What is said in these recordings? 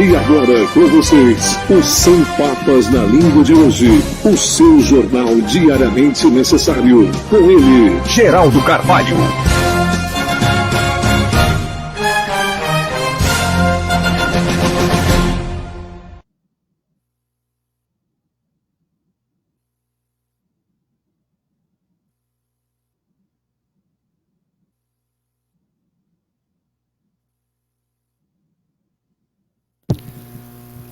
E agora com vocês, os 100 Papas na Língua de hoje, o seu jornal diariamente necessário, com ele, Geraldo Carvalho.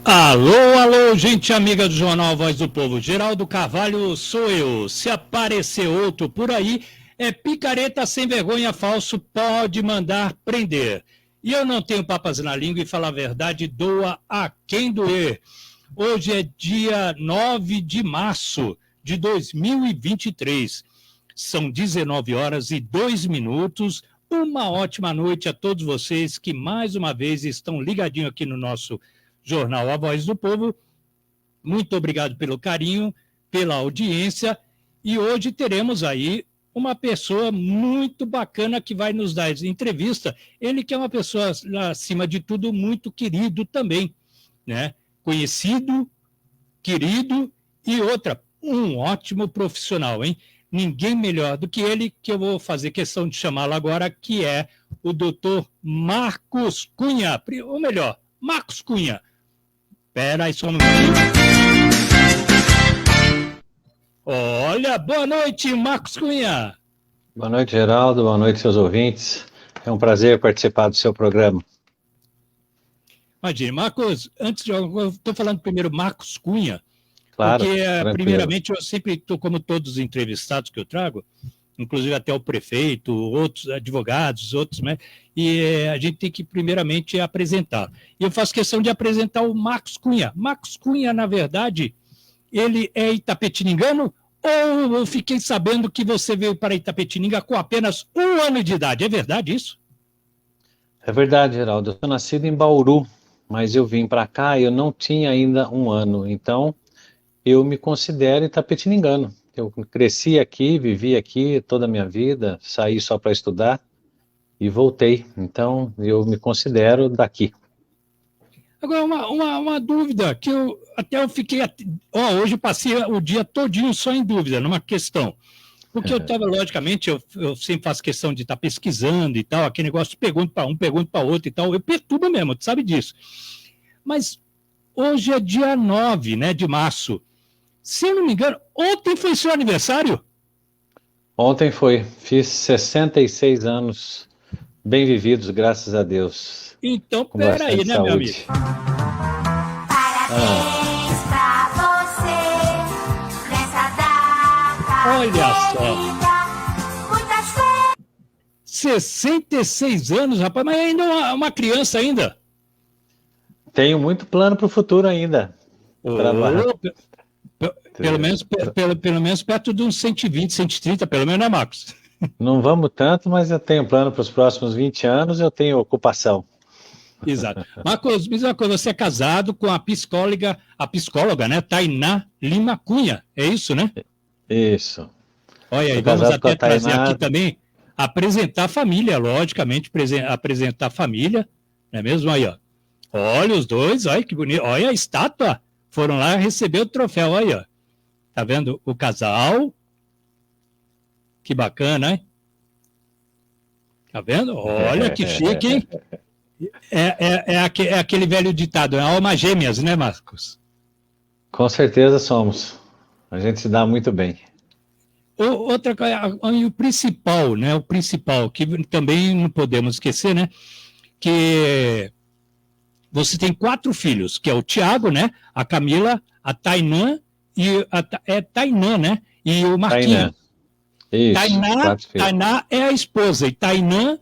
Alô, gente amiga do Jornal Voz do Povo. Geraldo Carvalho sou eu. Se aparecer outro por aí, é picareta sem vergonha falso, pode mandar prender. E eu não tenho papas na língua e falar a verdade doa a quem doer. Hoje é dia 9 de março de 2023. São 19 horas e 2 minutos. Uma ótima noite a todos vocês que mais uma vez estão ligadinhos aqui no nosso Jornal A Voz do Povo. Muito obrigado pelo carinho, pela audiência. E hoje teremos aí uma pessoa muito bacana que vai nos dar entrevista. Ele que é uma pessoa, acima de tudo, muito querido também, né? Conhecido, querido e um ótimo profissional, hein? Ninguém melhor do que ele, que eu vou fazer questão de chamá-lo agora, que é o doutor Marcos Cunha, ou melhor, Marcos Cunha. Espera aí só um minutinho. Olha, boa noite, Marcos Cunha. Boa noite, Geraldo. Boa noite, seus ouvintes. É um prazer participar do seu programa. Imagine, Marcos, eu estou falando primeiro Marcos Cunha, claro, porque, tranquilo. Primeiramente, eu sempre estou, como todos os entrevistados que eu trago, inclusive até o prefeito, outros advogados, outros, né? E a gente tem que, primeiramente, apresentar. E eu faço questão de apresentar o Marcos Cunha. Marcos Cunha, na verdade, ele é itapetiningano, ou eu fiquei sabendo que você veio para Itapetininga com apenas 1 ano de idade? É verdade isso? É verdade, Geraldo. Eu sou nascido em Bauru, mas eu vim para cá e eu não tinha ainda 1 ano. Então, eu me considero itapetiningano. Eu cresci aqui, vivi aqui toda a minha vida, saí só para estudar e voltei. Então, eu me considero daqui. Agora, uma dúvida, que eu fiquei... hoje eu passei o dia todinho só em dúvida, numa questão. Porque eu estava, logicamente, eu sempre faço questão de estar pesquisando e tal, aquele negócio de pergunto para um, pergunto para outro e tal, eu perturbo mesmo, tu sabe disso. Mas hoje é dia 9, né, de março. Se eu não me engano, ontem foi seu aniversário? Ontem foi. Fiz 66 anos bem vividos, graças a Deus. Então, peraí, né, meu amigo? Parabéns pra você nessa data. Olha só. Muitas coisas. 66 anos, rapaz, mas ainda é uma criança ainda. Tenho muito plano para o futuro ainda. Pelo menos perto de uns 120, 130, pelo menos, né, Marcos? Não vamos tanto, mas eu tenho plano para os próximos 20 anos, eu tenho ocupação. Exato. Marcos, me diz uma coisa, você é casado com a psicóloga, né, Tainá Lima Cunha, é isso, né? Isso. Olha aí, vamos até trazer aqui também, apresentar a família, logicamente, apresentar a família, não é mesmo? Aí, ó. Olha os dois, olha que bonito, olha a estátua, foram lá receber o troféu, aí, ó. Tá vendo o casal? Que bacana, hein? Tá vendo? Olha que chique, hein? É aquele velho ditado, é alma gêmeas, né, Marcos? Com certeza somos. A gente se dá muito bem. Outra coisa, o principal, né? O principal, que também não podemos esquecer, né? Que você tem 4 filhos, que é o Tiago, né? A Camila, a Tainã e Tainã, né? E o Marquinhos. Isso, Tainá é a esposa e Tainã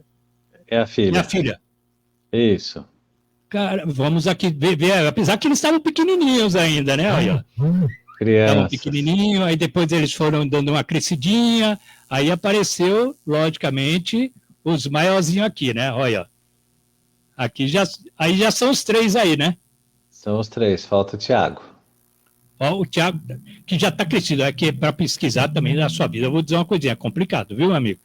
é a filha. É a filha. Isso. Cara, vamos aqui ver, apesar que eles estavam pequenininhos ainda, né? Olha, estavam pequenininhos, aí depois eles foram dando uma crescidinha, aí apareceu, logicamente, os maiorzinhos aqui, né? Olha, aqui aí já são os 3 aí, né? São os 3, falta o Tiago. Ó, o Tiago, que já está crescido, é que para pesquisar também na sua vida, eu vou dizer uma coisinha, é complicado, viu, meu amigo?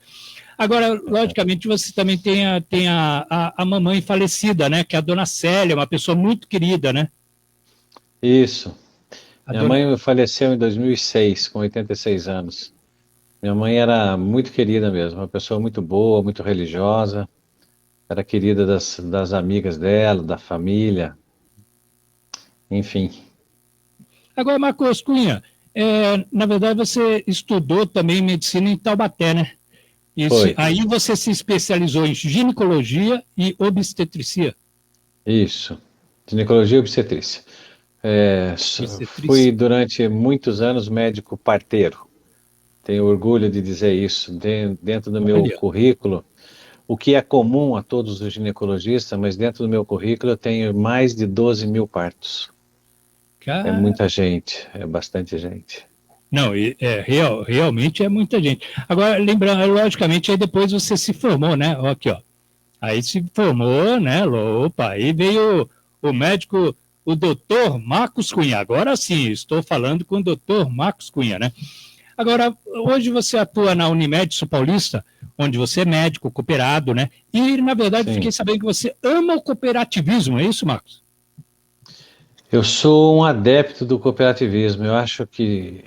Agora, logicamente, você também tem a mamãe falecida, né? Que é a dona Célia, uma pessoa muito querida, né? Isso. A Minha dona... mãe faleceu em 2006, com 86 anos. Minha mãe era muito querida mesmo, uma pessoa muito boa, muito religiosa, era querida das amigas dela, da família, enfim. Agora, Marcos Cunha, na verdade você estudou também medicina em Taubaté, né? Isso, Foi, aí você se especializou em ginecologia e obstetrícia. isso. Ginecologia e obstetrícia. Fui Obstetrícia. durante muitos anos médico parteiro. Tenho orgulho de dizer isso. Dentro do meu Olha, currículo, o que é comum a todos os ginecologistas, mas dentro do meu currículo eu tenho mais de 12 mil partos. É cara... muita gente, é bastante gente. Não, realmente é muita gente. Agora, lembrando, logicamente, aí depois você se formou, né? Ó, aqui, ó. Aí se formou, né? Opa, aí veio o médico, o doutor Marcos Cunha. Agora sim, estou falando com o doutor Marcos Cunha, né? Agora, hoje você atua na Unimed Sul Paulista, onde você é médico, cooperado, né? E, na verdade, Sim. fiquei sabendo que você ama o cooperativismo, é isso, Marcos? Eu sou um adepto do cooperativismo. Eu acho que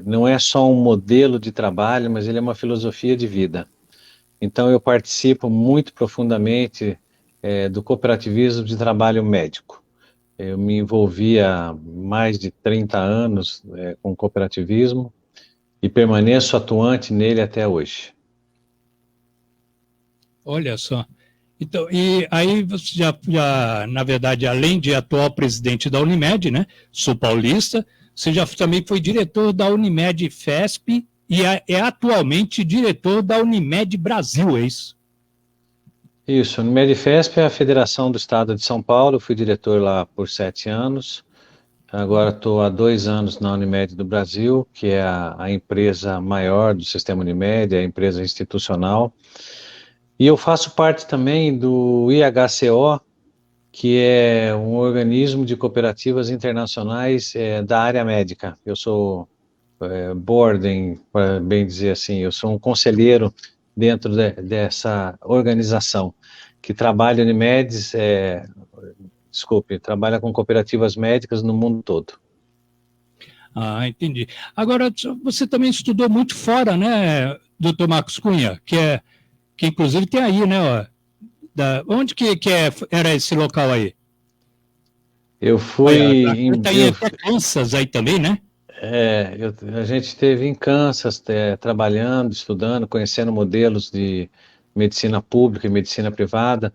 não é só um modelo de trabalho, mas ele é uma filosofia de vida. Então, eu participo muito profundamente do cooperativismo de trabalho médico. Eu me envolvi há mais de 30 anos com cooperativismo e permaneço atuante nele até hoje. Olha só. Então, e aí você na verdade, além de atual presidente da Unimed, né, Sul Paulista, você já também foi diretor da Unimed FESP e é atualmente diretor da Unimed Brasil, é isso? Isso, no Medifesp é a Federação do Estado de São Paulo, eu fui diretor lá por 7 anos, agora estou há 2 anos na Unimed do Brasil, que é a empresa maior do sistema Unimed, a empresa institucional, e eu faço parte também do IHCO, que é um organismo de cooperativas internacionais da área médica. Eu sou boarding, para bem dizer assim, eu sou um conselheiro dentro dessa organização que trabalha Unimedes, trabalha com cooperativas médicas no mundo todo. Ah, entendi. Agora, você também estudou muito fora, né, doutor Marcos Cunha, que inclusive tem aí, né, ó, onde era esse local aí? Eu Olha, fui tem até Kansas aí também, né? a gente esteve em Kansas trabalhando, estudando, conhecendo modelos de medicina pública e medicina privada.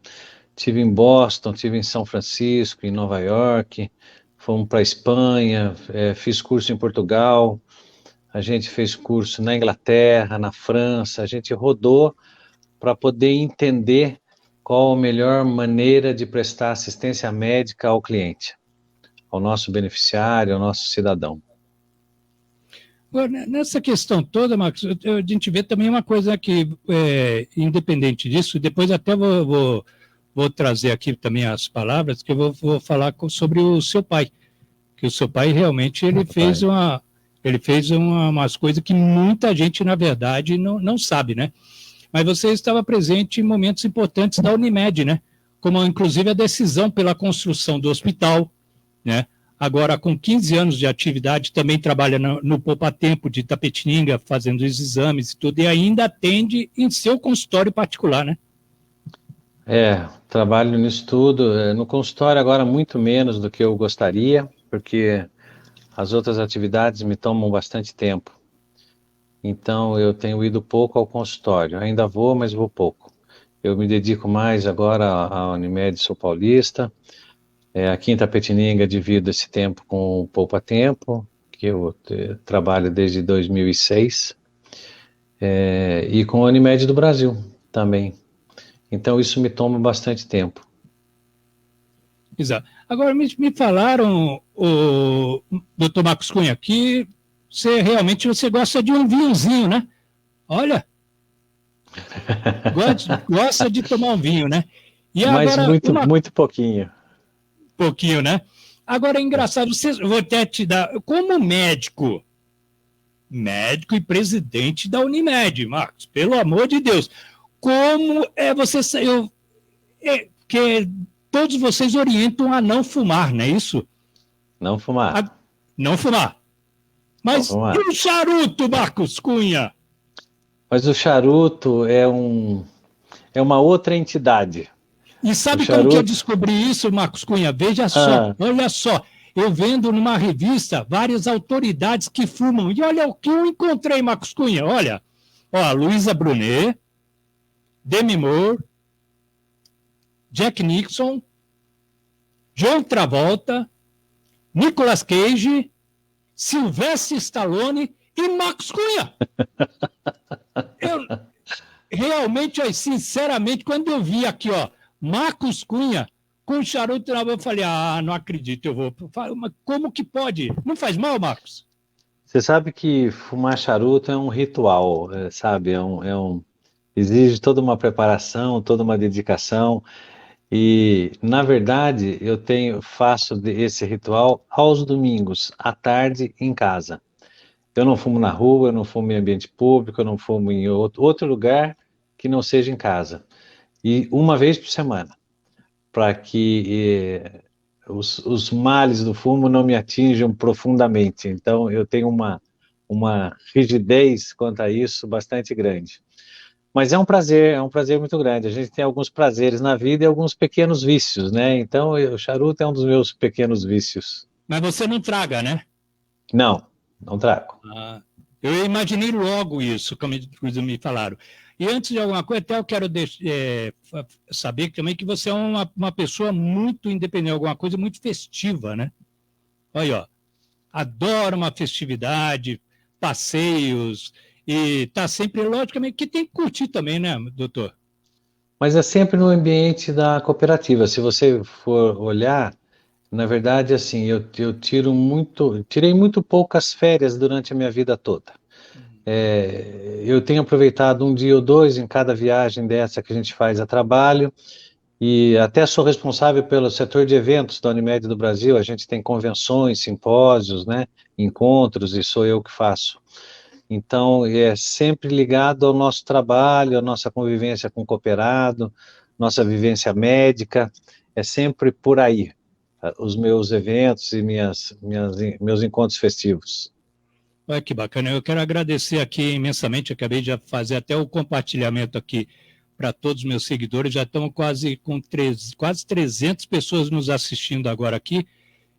Tive em Boston, tive em São Francisco, em Nova York, fomos para a Espanha, fiz curso em Portugal, a gente fez curso na Inglaterra, na França, a gente rodou para poder entender qual a melhor maneira de prestar assistência médica ao cliente, ao nosso beneficiário, ao nosso cidadão. Agora, nessa questão toda, Marcos, a gente vê também uma coisa que, independente disso, depois até vou trazer aqui também as palavras, que eu vou falar sobre o seu pai, que o seu pai realmente ele fez umas coisas que muita gente, na verdade, não sabe, né? Mas você estava presente em momentos importantes da Unimed, né? Como, inclusive, a decisão pela construção do hospital, né? Agora, com 15 anos de atividade, também trabalha no Poupa Tempo de Itapetininga, fazendo os exames e tudo, e ainda atende em seu consultório particular, né? Trabalho nisso tudo. No consultório agora muito menos do que eu gostaria, porque as outras atividades me tomam bastante tempo. Então eu tenho ido pouco ao consultório. Ainda vou, mas vou pouco. Eu me dedico mais agora à Unimed Sul Paulista. Aqui em Itapetininga divido esse tempo com o Poupa Tempo, que eu trabalho desde 2006, e com a Unimed do Brasil também. Então isso me toma bastante tempo. Exato. Agora me falaram, o doutor Marcos Cunha, que você gosta de um vinhozinho, né? Olha, gosta de tomar um vinho, né? E Mas agora, muito pouquinho. Pouquinho, né? Agora é engraçado, vou até te dar, como médico e presidente da Unimed, Marcos, pelo amor de Deus, como que todos vocês orientam a não fumar, não é isso? Não fumar. Não fumar. Mas Não fumar. e o charuto, Marcos Cunha? Mas o charuto é uma outra entidade. E sabe O como que eu charuto- descobri isso, Marcos Cunha? Veja só, olha só. Eu vendo numa revista várias autoridades que fumam. E olha o que eu encontrei, Marcos Cunha. Olha, ó, Luísa Brunet, Demi Moore, Jack Nixon, John Travolta, Nicolas Cage, Sylvester Stallone e Marcos Cunha. Eu realmente, ó, sinceramente, quando eu vi aqui, ó, Marcos Cunha com charuto na boca, eu falei, não acredito, eu vou. Mas como que pode? Não faz mal, Marcos? Você sabe que fumar charuto é um ritual, sabe? Exige toda uma preparação, toda uma dedicação. E, na verdade, faço esse ritual aos domingos, à tarde, em casa. Eu não fumo na rua, eu não fumo em ambiente público, eu não fumo em outro lugar que não seja em casa. E uma vez por semana, para que os males do fumo não me atinjam profundamente. Então, eu tenho uma rigidez quanto a isso bastante grande. Mas é um prazer muito grande. A gente tem alguns prazeres na vida e alguns pequenos vícios, né? Então, o charuto é um dos meus pequenos vícios. Mas você não traga, né? Não trago. Eu imaginei logo isso, como me falaram. E antes de alguma coisa, até eu quero saber também que você é uma pessoa muito independente, alguma coisa muito festiva, né? Olha, ó, adora uma festividade, passeios, e está sempre, logicamente, que tem que curtir também, né, doutor? Mas é sempre no ambiente da cooperativa. Se você for olhar, na verdade, assim, eu tirei muito poucas férias durante a minha vida toda. Eu tenho aproveitado um dia ou dois em cada viagem dessa que a gente faz a trabalho, e até sou responsável pelo setor de eventos da Unimed do Brasil. A gente tem convenções, simpósios, né, encontros, e sou eu que faço. Então, é sempre ligado ao nosso trabalho, à nossa convivência com o cooperado, nossa vivência médica, é sempre por aí, os meus eventos e meus encontros festivos. Olha que bacana, eu quero agradecer aqui imensamente, eu acabei de fazer até o compartilhamento aqui para todos os meus seguidores, já estão quase 300 pessoas nos assistindo agora aqui,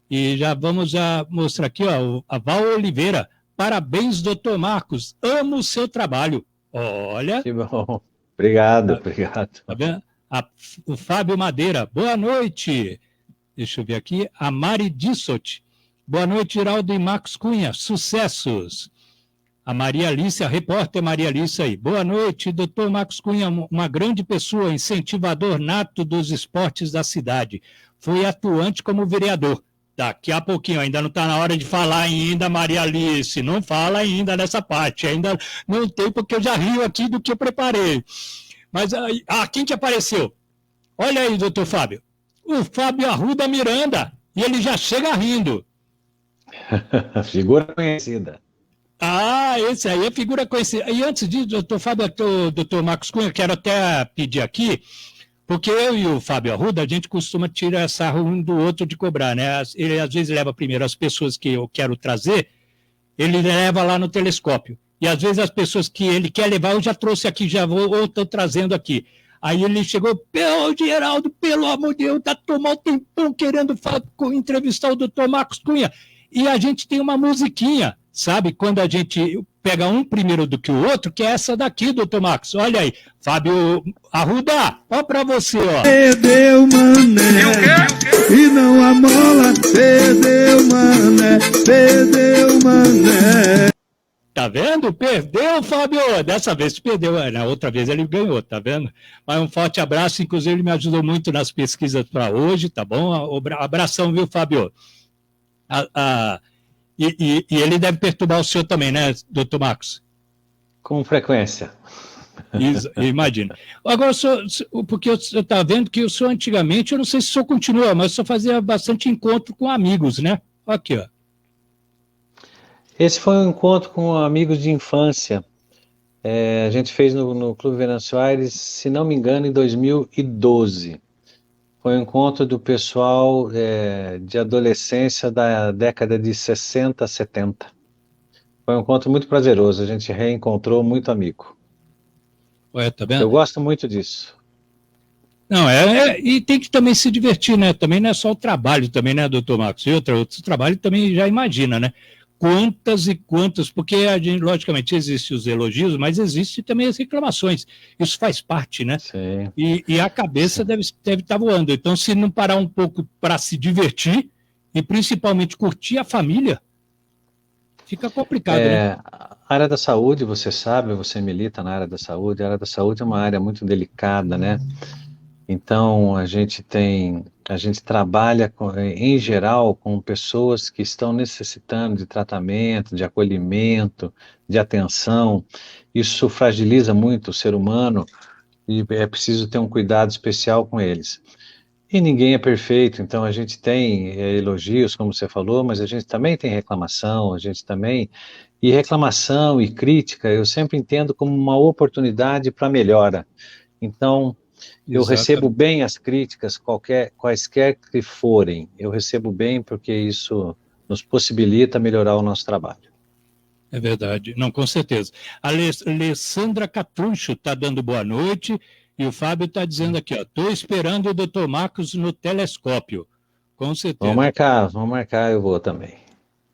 e já vamos mostrar aqui, ó, a Val Oliveira, parabéns, doutor Marcos, amo o seu trabalho. Olha. Que bom, obrigado. Tá vendo? O Fábio Madeira, boa noite. Deixa eu ver aqui, a Mari Dissot. Boa noite, Geraldo e Marcos Cunha. Sucessos. A Maria Alice, a repórter Maria Alice aí. Boa noite, doutor Marcos Cunha, uma grande pessoa, incentivador nato dos esportes da cidade. Foi atuante como vereador. Daqui a pouquinho, ainda não está na hora de falar ainda, Maria Alice. Não fala ainda nessa parte. Ainda não tem, porque eu já rio aqui do que eu preparei. Mas, quem que apareceu? Olha aí, doutor Fábio. O Fábio Arruda Miranda. E ele já chega rindo. Figura conhecida. Esse aí é figura conhecida. E antes disso, doutor Fábio, doutor Marcos Cunha, quero até pedir aqui, porque eu e o Fábio Arruda, a gente costuma tirar sarro um do outro de cobrar, né? Ele às vezes leva primeiro as pessoas que eu quero trazer, ele leva lá no telescópio. E às vezes as pessoas que ele quer levar, eu já trouxe aqui, ou estou trazendo aqui. Aí ele chegou, Geraldo, pelo amor de Deus, tá tomando um tempão querendo entrevistar o doutor Marcos Cunha. E a gente tem uma musiquinha, sabe? Quando a gente pega um primeiro do que o outro, que é essa daqui, doutor Marcos. Olha aí, Fábio Arruda, ó pra você, ó. Perdeu, mané, e não a mola, perdeu, mané. Tá vendo? Perdeu, Fábio. Dessa vez perdeu, na outra vez ele ganhou, tá vendo? Mas um forte abraço, inclusive ele me ajudou muito nas pesquisas para hoje, tá bom? Abração, viu, Fábio? E ele deve perturbar o senhor também, né, doutor Marcos? Com frequência. Imagina. Agora, porque eu estava vendo que o senhor antigamente, eu não sei se o senhor continua, mas o senhor fazia bastante encontro com amigos, né? Aqui, ó. Esse foi um encontro com amigos de infância. A gente fez no Clube Venâncio Aires, se não me engano, em 2012. Foi um encontro do pessoal de adolescência da década de 60, 70. Foi um encontro muito prazeroso, a gente reencontrou muito amigo. Ué, tá vendo? Eu gosto muito disso. Não, e tem que também se divertir, né? Também não é só o trabalho também, né, doutor Marcos? E outro trabalho também já imagina, né? Quantas e quantas, porque a gente, logicamente, existem os elogios, mas existem também as reclamações. Isso faz parte, né? Sim. E a cabeça deve estar voando. Então, se não parar um pouco para se divertir e principalmente curtir a família, fica complicado, né? A área da saúde, você sabe, você milita na área da saúde. A área da saúde é uma área muito delicada, né? Então, a gente trabalha, em geral, com pessoas que estão necessitando de tratamento, de acolhimento, de atenção. Isso fragiliza muito o ser humano e é preciso ter um cuidado especial com eles. E ninguém é perfeito, então a gente tem elogios, como você falou, mas a gente também tem reclamação, E reclamação e crítica eu sempre entendo como uma oportunidade para melhora. Então, eu recebo bem as críticas, quaisquer que forem. Eu recebo bem porque isso nos possibilita melhorar o nosso trabalho. É verdade. Não, com certeza. A Alessandra Catrucho está dando boa noite e o Fábio está dizendo aqui, ó, estou esperando o Dr. Marcos no telescópio. Com certeza. Vamos marcar, eu vou também.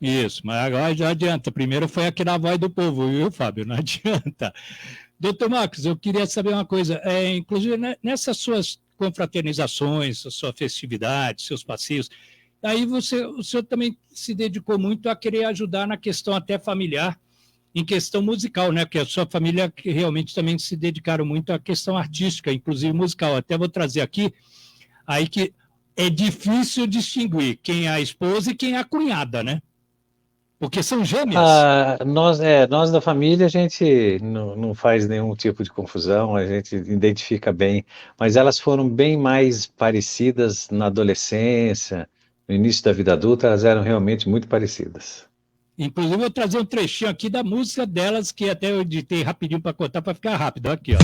Isso, mas agora já adianta. Primeiro foi aqui na Voz do Povo, viu, Fábio? Não adianta. Doutor Marcos, eu queria saber uma coisa, inclusive nessas suas confraternizações, sua festividade, seus passeios, aí o senhor também se dedicou muito a querer ajudar na questão até familiar, em questão musical, né? Porque a sua família que realmente também se dedicaram muito à questão artística, inclusive musical. Até vou trazer aqui, aí que é difícil distinguir quem é a esposa e quem é a cunhada, né? Porque são gêmeas. Nós da família, a gente não faz nenhum tipo de confusão, a gente identifica bem, mas elas foram bem mais parecidas na adolescência, no início da vida adulta, elas eram realmente muito parecidas. Inclusive, eu vou trazer um trechinho aqui da música delas, que até eu editei rapidinho para contar, para ficar rápido. Aqui, ó.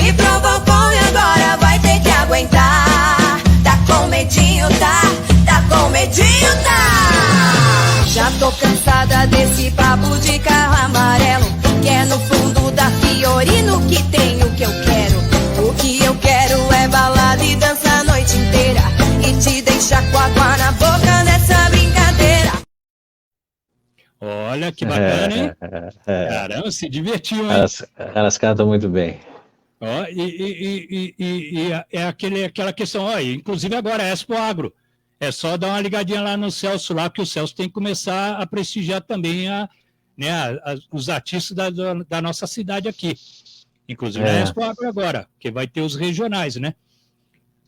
Me provocou e agora vai ter que aguentar. Tá com medinho, tá? Tá com medinho, tá? Já tô cansada desse papo de carro amarelo, que é no fundo da Fiorino que tem o que eu quero. O que eu quero é balada e dança a noite inteira e te deixar com água na boca nessa brincadeira. Olha que bacana, hein? Caramba, se divertiu, hein? Elas cantam muito bem. Ó, é aquela questão, ó, inclusive agora é Expo Agro. É só dar uma ligadinha lá no Celso, lá, que o Celso tem que começar a prestigiar também os artistas da nossa cidade aqui. Inclusive na Expo Agro agora, que vai ter os regionais, né?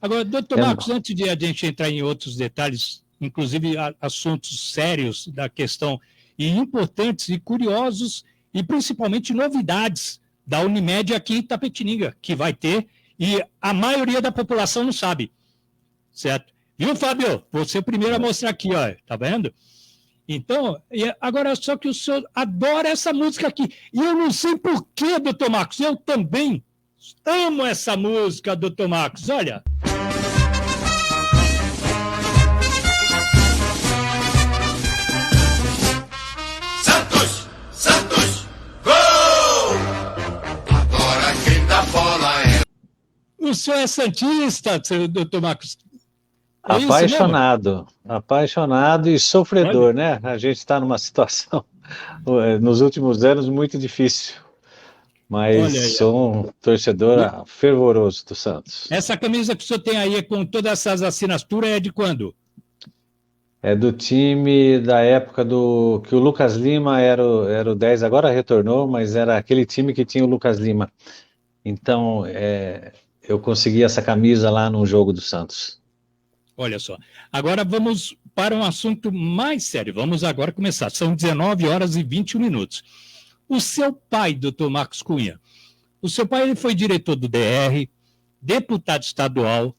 Agora, doutor Marcos, antes de a gente entrar em outros detalhes, inclusive assuntos sérios da questão, e importantes e curiosos, e principalmente novidades da Unimed aqui em Itapetininga, que vai ter, e a maioria da população não sabe, certo? Viu, Fábio? Você é o primeiro a mostrar aqui, ó, tá vendo? Então, agora só que o senhor adora essa música aqui, e eu não sei por quê, doutor Marcos, eu também amo essa música, doutor Marcos, olha. O senhor é santista, doutor Marcos? É apaixonado e sofredor, né? A gente está numa situação, nos últimos anos, muito difícil. Mas sou um torcedor fervoroso do Santos. Essa camisa que o senhor tem aí com todas essas assinaturas é de quando? É do time da época que o Lucas Lima era o 10, agora retornou, mas era aquele time que tinha o Lucas Lima. Então, eu consegui essa camisa lá no jogo do Santos. Olha só. Agora vamos para um assunto mais sério. Vamos agora começar. São 19 horas e 21 minutos. O seu pai, doutor Marcos Cunha, o seu pai ele foi diretor do DR, deputado estadual,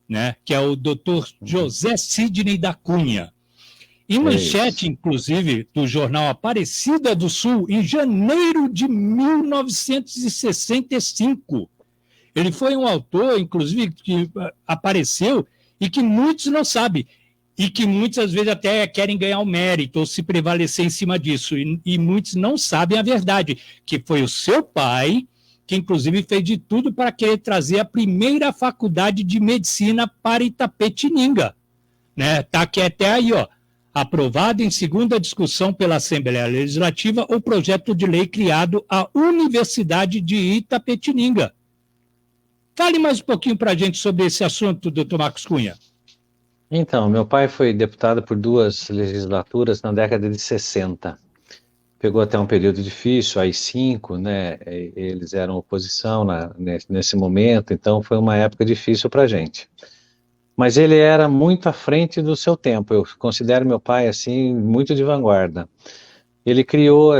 né, que é o doutor José Sidney da Cunha. Em manchete, inclusive, do jornal Aparecida do Sul, em janeiro de 1965. Ele foi um autor, inclusive, que apareceu e que muitos não sabem. E que muitas às vezes até querem ganhar o mérito ou se prevalecer em cima disso. E muitos não sabem a verdade, que foi o seu pai, que inclusive fez de tudo para querer trazer a primeira faculdade de medicina para Itapetininga. Né? Tá aqui até aí, ó. Aprovado em segunda discussão pela Assembleia Legislativa o projeto de lei criado a Universidade de Itapetininga. Fale mais um pouquinho para a gente sobre esse assunto, doutor Marcos Cunha. Então, meu pai foi deputado por 2 legislaturas na década de 60. Pegou até um período difícil, AI-5, né? Eles eram oposição nesse momento, então foi uma época difícil para a gente. Mas ele era muito à frente do seu tempo. Eu considero meu pai, assim, muito de vanguarda. Ele criou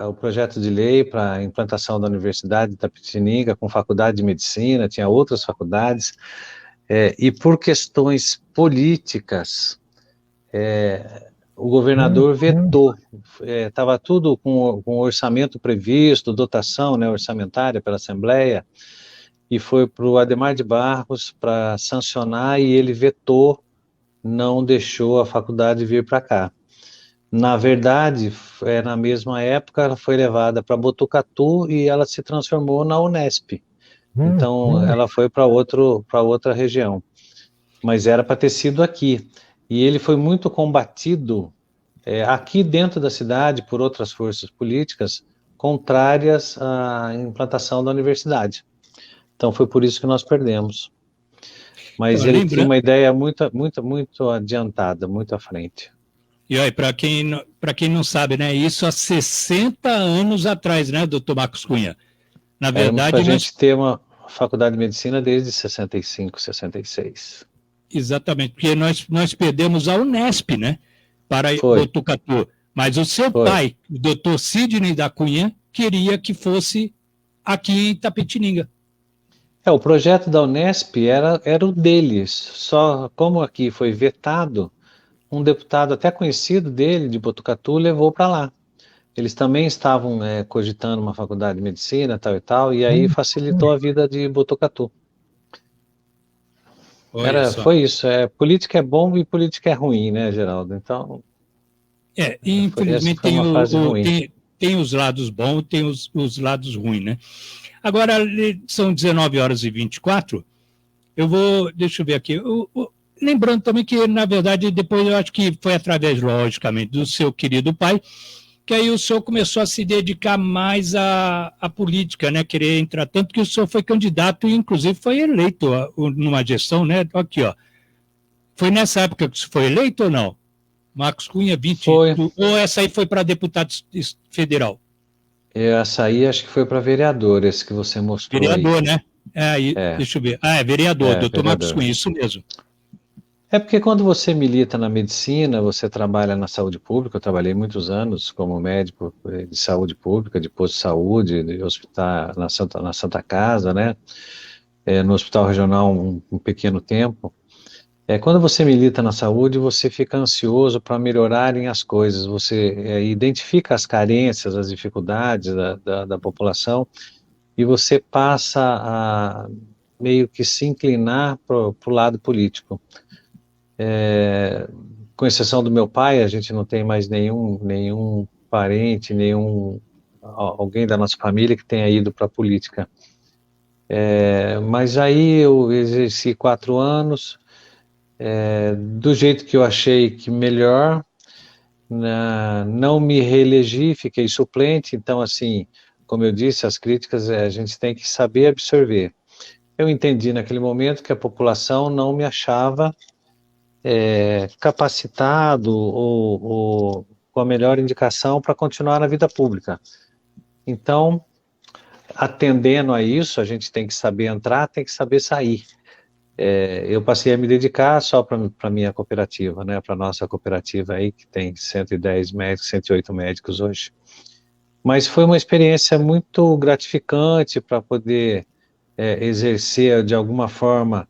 o projeto de lei para a implantação da Universidade de Itapetininga, com faculdade de medicina, tinha outras faculdades, e por questões políticas, o governador vetou. Estava tudo com orçamento previsto, dotação, né, orçamentária pela Assembleia, e foi para o Adhemar de Barros para sancionar, e ele vetou, não deixou a faculdade vir para cá. Na verdade, na mesma época, ela foi levada para Botucatu e ela se transformou na Unesp. Então, ela foi para outra região. Mas era para ter sido aqui. E ele foi muito combatido aqui dentro da cidade por outras forças políticas contrárias à implantação da universidade. Então, foi por isso que nós perdemos. Mas ele tinha uma ideia muito adiantada, muito à frente. E aí, para quem não sabe, né, isso há 60 anos atrás, né, doutor Marcos Cunha? Na verdade, a gente tem uma faculdade de medicina desde 65, 66. Exatamente, porque nós perdemos a Unesp, né, para Botucatu. Mas o seu pai, o doutor Sidney da Cunha, queria que fosse aqui em Itapetininga. O projeto da Unesp era o deles, só como aqui foi vetado, um deputado até conhecido dele, de Botucatu, levou para lá. Eles também estavam cogitando uma faculdade de medicina, tal e tal, e aí facilitou a vida de Botucatu. Foi isso. Política é bom e política é ruim, né, Geraldo? Então. Infelizmente tem os lados bons, tem os lados ruins, né? Agora, são 19h24. Deixa eu ver aqui. Lembrando também que, na verdade, depois eu acho que foi através, logicamente, do seu querido pai, que aí o senhor começou a se dedicar mais à política, né? Querer entrar, tanto que o senhor foi candidato e, inclusive, foi eleito numa gestão, né? Aqui, ó. Foi nessa época que o senhor foi eleito ou não? Marcos Cunha, 20... Foi. Ou essa aí foi para deputado federal? Essa aí acho que foi para vereador, esse que você mostrou. Vereador, aí. Né? Deixa eu ver. Vereador, doutor vereador. Marcos Cunha, isso mesmo. Porque quando você milita na medicina, você trabalha na saúde pública. Eu trabalhei muitos anos como médico de saúde pública, de posto de saúde, de hospital, na Santa Casa, né? No hospital regional um pequeno tempo. Quando você milita na saúde, você fica ansioso para melhorarem as coisas, você identifica as carências, as dificuldades da população, e você passa a meio que se inclinar para o lado político. Com exceção do meu pai, a gente não tem mais nenhum parente, alguém da nossa família que tenha ido para a política. Mas aí eu exerci 4 anos, do jeito que eu achei que melhor, não me reelegi, fiquei suplente. Então, assim, como eu disse, as críticas a gente tem que saber absorver. Eu entendi naquele momento que a população não me achava capacitado ou com a melhor indicação para continuar na vida pública. Então, atendendo a isso, a gente tem que saber entrar, tem que saber sair. Eu passei a me dedicar só para a minha cooperativa, né, para a nossa cooperativa aí, que tem 110 médicos, 108 médicos hoje. Mas foi uma experiência muito gratificante para poder exercer, de alguma forma,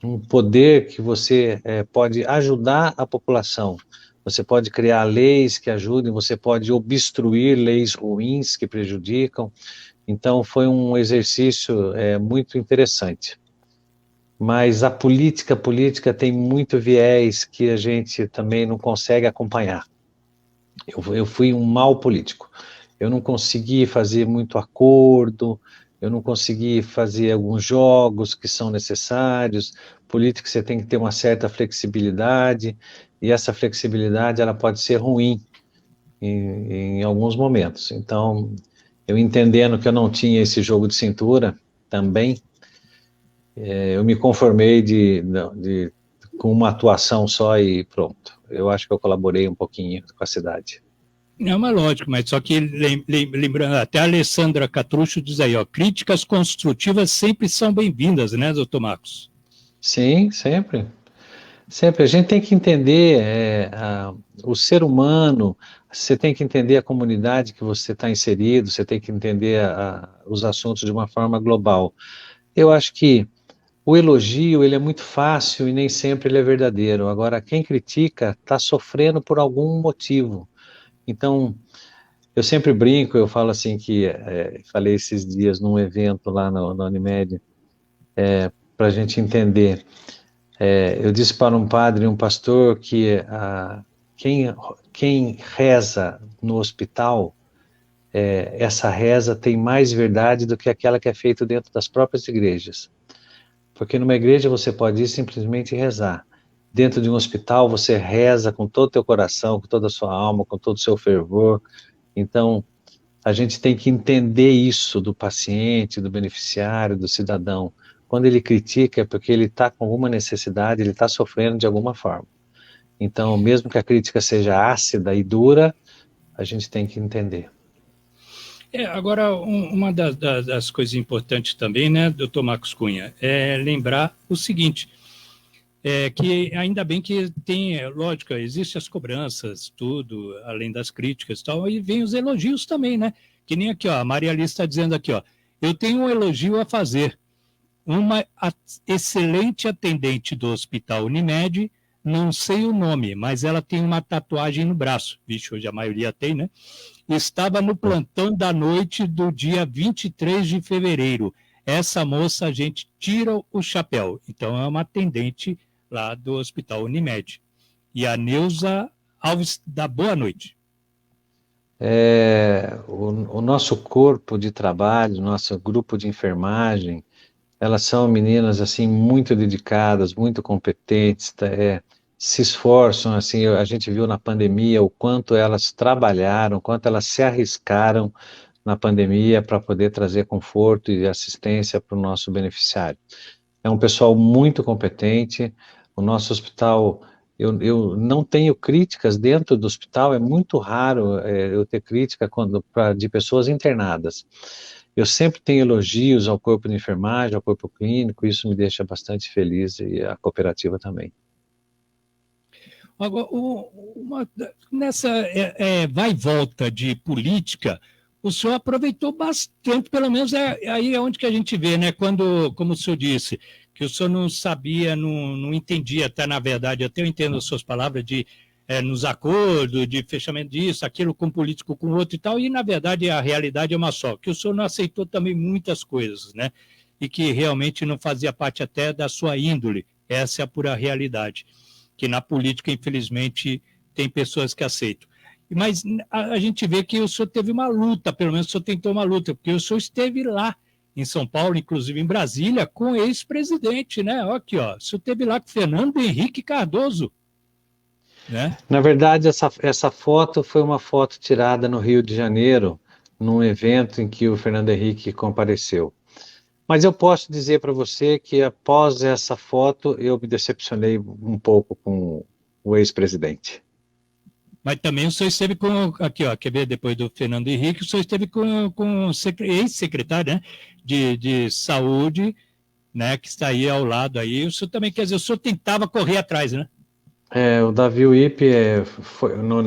um poder que você pode ajudar a população. Você pode criar leis que ajudem, você pode obstruir leis ruins que prejudicam. Então, foi um exercício muito interessante. Mas a política tem muito viés que a gente também não consegue acompanhar. Eu fui um mau político. Eu não consegui fazer muito acordo, eu não consegui fazer alguns jogos que são necessários. Política você tem que ter uma certa flexibilidade, e essa flexibilidade ela pode ser ruim em alguns momentos. Então, eu entendendo que eu não tinha esse jogo de cintura também, eu me conformei com uma atuação só e pronto. Eu acho que eu colaborei um pouquinho com a cidade. É uma lógica, mas só que lembrando, até a Alessandra Catrucho diz aí, ó, críticas construtivas sempre são bem-vindas, né, doutor Marcos? Sim, sempre. Sempre. A gente tem que entender o ser humano, você tem que entender a comunidade que você está inserido, você tem que entender os assuntos de uma forma global. Eu acho que o elogio, ele é muito fácil e nem sempre ele é verdadeiro. Agora, quem critica está sofrendo por algum motivo. Então, eu sempre brinco, eu falo assim que, falei esses dias num evento lá na Unimed, para a gente entender. Eu disse para um padre e um pastor que quem reza no hospital, essa reza tem mais verdade do que aquela que é feita dentro das próprias igrejas. Porque numa igreja você pode ir simplesmente rezar. Dentro de um hospital você reza com todo o teu coração, com toda a sua alma, com todo o seu fervor. Então, a gente tem que entender isso do paciente, do beneficiário, do cidadão. Quando ele critica é porque ele está com alguma necessidade, ele está sofrendo de alguma forma. Então, mesmo que a crítica seja ácida e dura, a gente tem que entender. Agora, uma das coisas importantes também, né, doutor Marcos Cunha, é lembrar o seguinte, que ainda bem que tem, lógico, existem as cobranças, tudo, além das críticas e tal, e vem os elogios também, né? Que nem aqui, ó, a Maria Alice está dizendo aqui, ó, eu tenho um elogio a fazer. Uma excelente atendente do Hospital Unimed, não sei o nome, mas ela tem uma tatuagem no braço. Vixe, hoje a maioria tem, né? Estava no plantão da noite do dia 23 de fevereiro. Essa moça, a gente tira o chapéu. Então, é uma atendente lá do Hospital Unimed. E a Neuza Alves dá boa noite. O nosso corpo de trabalho, nosso grupo de enfermagem, elas são meninas assim muito dedicadas, muito competentes, se esforçam, assim, a gente viu na pandemia o quanto elas trabalharam, o quanto elas se arriscaram na pandemia para poder trazer conforto e assistência para o nosso beneficiário. É um pessoal muito competente, o nosso hospital, eu não tenho críticas dentro do hospital, é muito raro eu ter crítica de pessoas internadas. Eu sempre tenho elogios ao corpo de enfermagem, ao corpo clínico, isso me deixa bastante feliz e a cooperativa também. Agora, nessa vai e volta de política, o senhor aproveitou bastante, pelo menos aí é onde que a gente vê, né? Quando, como o senhor disse, que o senhor não sabia, não entendia, até na verdade, até eu entendo as suas palavras nos acordos, de fechamento disso, aquilo com um político com outro e tal, e na verdade a realidade é uma só, que o senhor não aceitou também muitas coisas, né? E que realmente não fazia parte até da sua índole, essa é a pura realidade. Que na política, infelizmente, tem pessoas que aceitam. Mas a gente vê que o senhor teve uma luta, pelo menos o senhor tentou uma luta, porque o senhor esteve lá em São Paulo, inclusive em Brasília, com o ex-presidente, né? Olha aqui, ó, o senhor esteve lá com Fernando Henrique Cardoso. Né? Na verdade, essa foto foi uma foto tirada no Rio de Janeiro, num evento em que o Fernando Henrique compareceu. Mas eu posso dizer para você que após essa foto eu me decepcionei um pouco com o ex-presidente. Mas também o senhor esteve com, aqui ó, quer ver, depois do Fernando Henrique, o senhor esteve com ex-secretário, né, de saúde, né, que está aí ao lado aí, o senhor também, quer dizer, o senhor tentava correr atrás, né? O Davi Uip,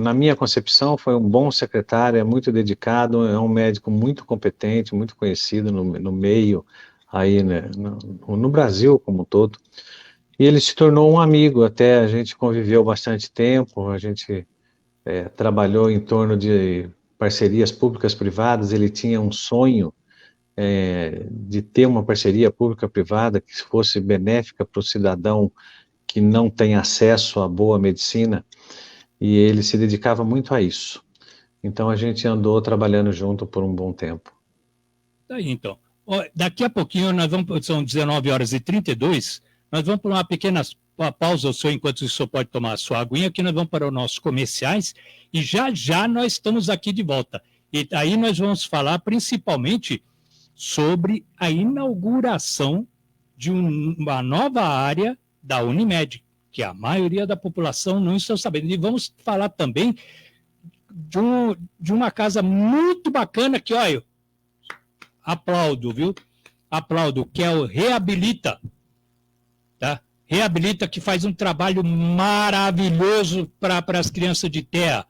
na minha concepção, foi um bom secretário, é muito dedicado, é um médico muito competente, muito conhecido no meio aí, né, no Brasil como um todo. E ele se tornou um amigo, até a gente conviveu bastante tempo, a gente trabalhou em torno de parcerias públicas-privadas. Ele tinha um sonho de ter uma parceria pública-privada que fosse benéfica para o cidadão que não tem acesso à boa medicina, e ele se dedicava muito a isso. Então a gente andou trabalhando junto por um bom tempo. Daí então. Ó, daqui a pouquinho nós vamos, são 19h32, nós vamos para uma pequena pausa, o senhor, enquanto o senhor pode tomar a sua aguinha, aqui nós vamos para os nossos comerciais, e já já nós estamos aqui de volta. E aí nós vamos falar principalmente sobre a inauguração de uma nova área da Unimed, que a maioria da população não está sabendo. E vamos falar também de uma casa muito bacana que, olha, aplaudo, viu? Aplaudo, que é o Reabilita, tá? Reabilita, que faz um trabalho maravilhoso para as crianças de terra,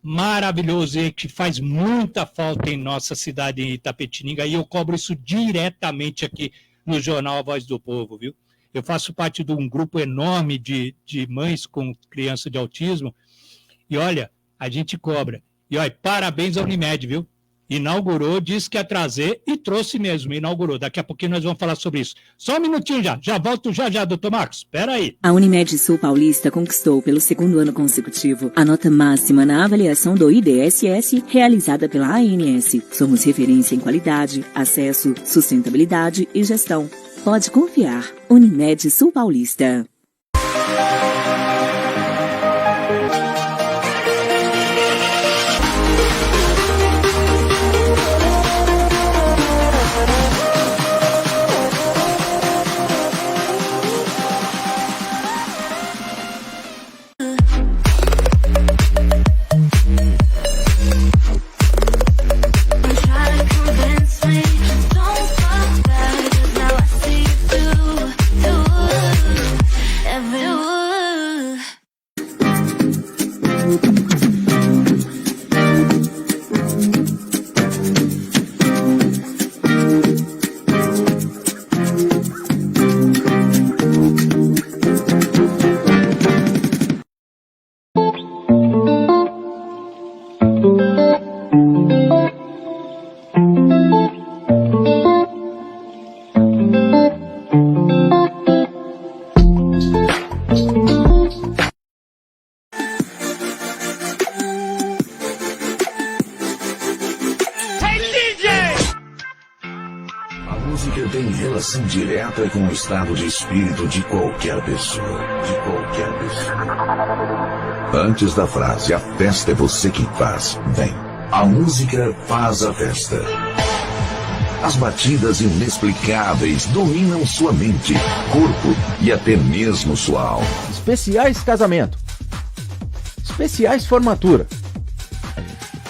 maravilhoso, e que faz muita falta em nossa cidade, em Itapetininga, e eu cobro isso diretamente aqui no Jornal A Voz do Povo, viu? Eu faço parte de um grupo enorme de mães com criança de autismo, e olha, a gente cobra. E olha, parabéns à Unimed, viu? Inaugurou, disse que ia trazer e trouxe mesmo, inaugurou. Daqui a pouquinho nós vamos falar sobre isso. Só um minutinho já volto já, doutor Marcos, espera aí. A Unimed Sul Paulista conquistou pelo segundo ano consecutivo a nota máxima na avaliação do IDSS realizada pela ANS. Somos referência em qualidade, acesso, sustentabilidade e gestão. Pode confiar. Unimed Sul Paulista. Direta com o estado de espírito de qualquer pessoa. Antes da frase "a festa é você que faz", vem "a música faz a festa". As batidas inexplicáveis dominam sua mente, corpo e até mesmo sua alma. Especiais casamento, especiais formatura,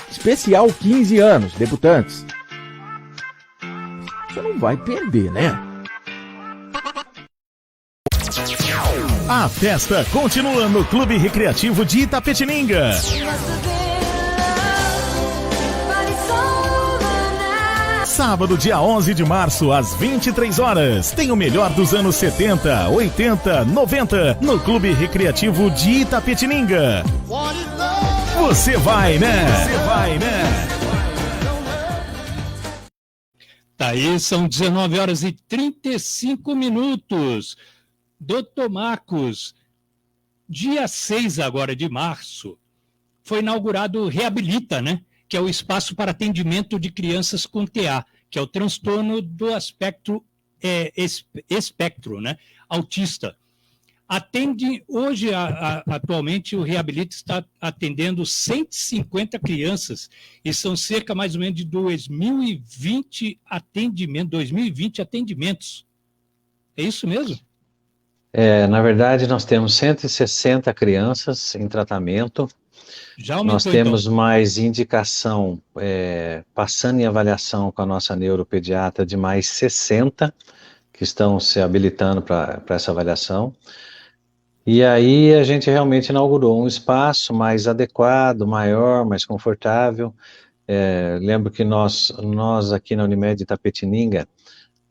especial 15 anos, debutantes. Você não vai perder, né? A festa continua no Clube Recreativo de Itapetininga. Sábado, dia 11 de março, às 23 horas. Tem o melhor dos anos 70, 80, 90 no Clube Recreativo de Itapetininga. Você vai, né? Tá aí, são 19h35. Doutor Marcos, dia 6 agora de março, foi inaugurado o Reabilita, né? Que é o espaço para atendimento de crianças com TA, que é o transtorno do espectro, né? Autista. Atende, hoje, atualmente, o Reabilita está atendendo 150 crianças, e são cerca mais ou menos de 2020 atendimentos. É isso mesmo? Na verdade, nós temos 160 crianças em tratamento. Já aumentou, nós temos então mais indicação, passando em avaliação com a nossa neuropediatra, de mais 60 que estão se habilitando para essa avaliação. E aí a gente realmente inaugurou um espaço mais adequado, maior, mais confortável. Lembro que nós aqui na Unimed Itapetininga,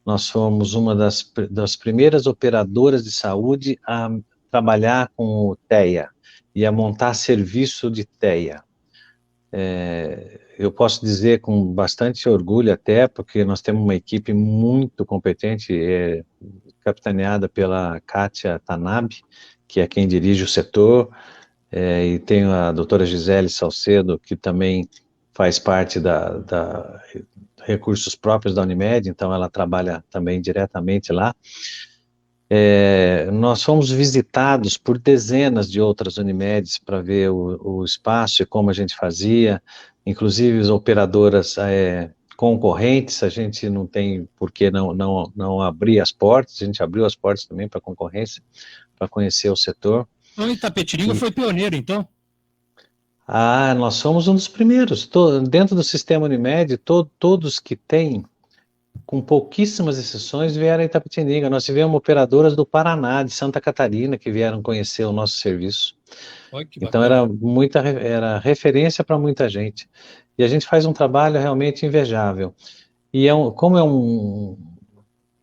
Nós fomos uma das primeiras operadoras de saúde a trabalhar com o TEA e a montar serviço de TEA. Eu posso dizer com bastante orgulho até, porque nós temos uma equipe muito competente, capitaneada pela Kátia Tanabe, que é quem dirige o setor, e tem a doutora Gisele Salcedo, que também faz parte da recursos próprios da Unimed, então ela trabalha também diretamente lá. Nós fomos visitados por dezenas de outras Unimedes para ver o espaço e como a gente fazia, inclusive as operadoras concorrentes. A gente não tem por que não abrir as portas, a gente abriu as portas também para a concorrência, para conhecer o setor. Então, Itapetininga foi pioneiro, então? Nós somos um dos primeiros. Dentro do sistema Unimed, todos que têm, com pouquíssimas exceções, vieram a Itapetininga. Nós tivemos operadoras do Paraná, de Santa Catarina, que vieram conhecer o nosso serviço. Então era referência para muita gente. E a gente faz um trabalho realmente invejável. E como é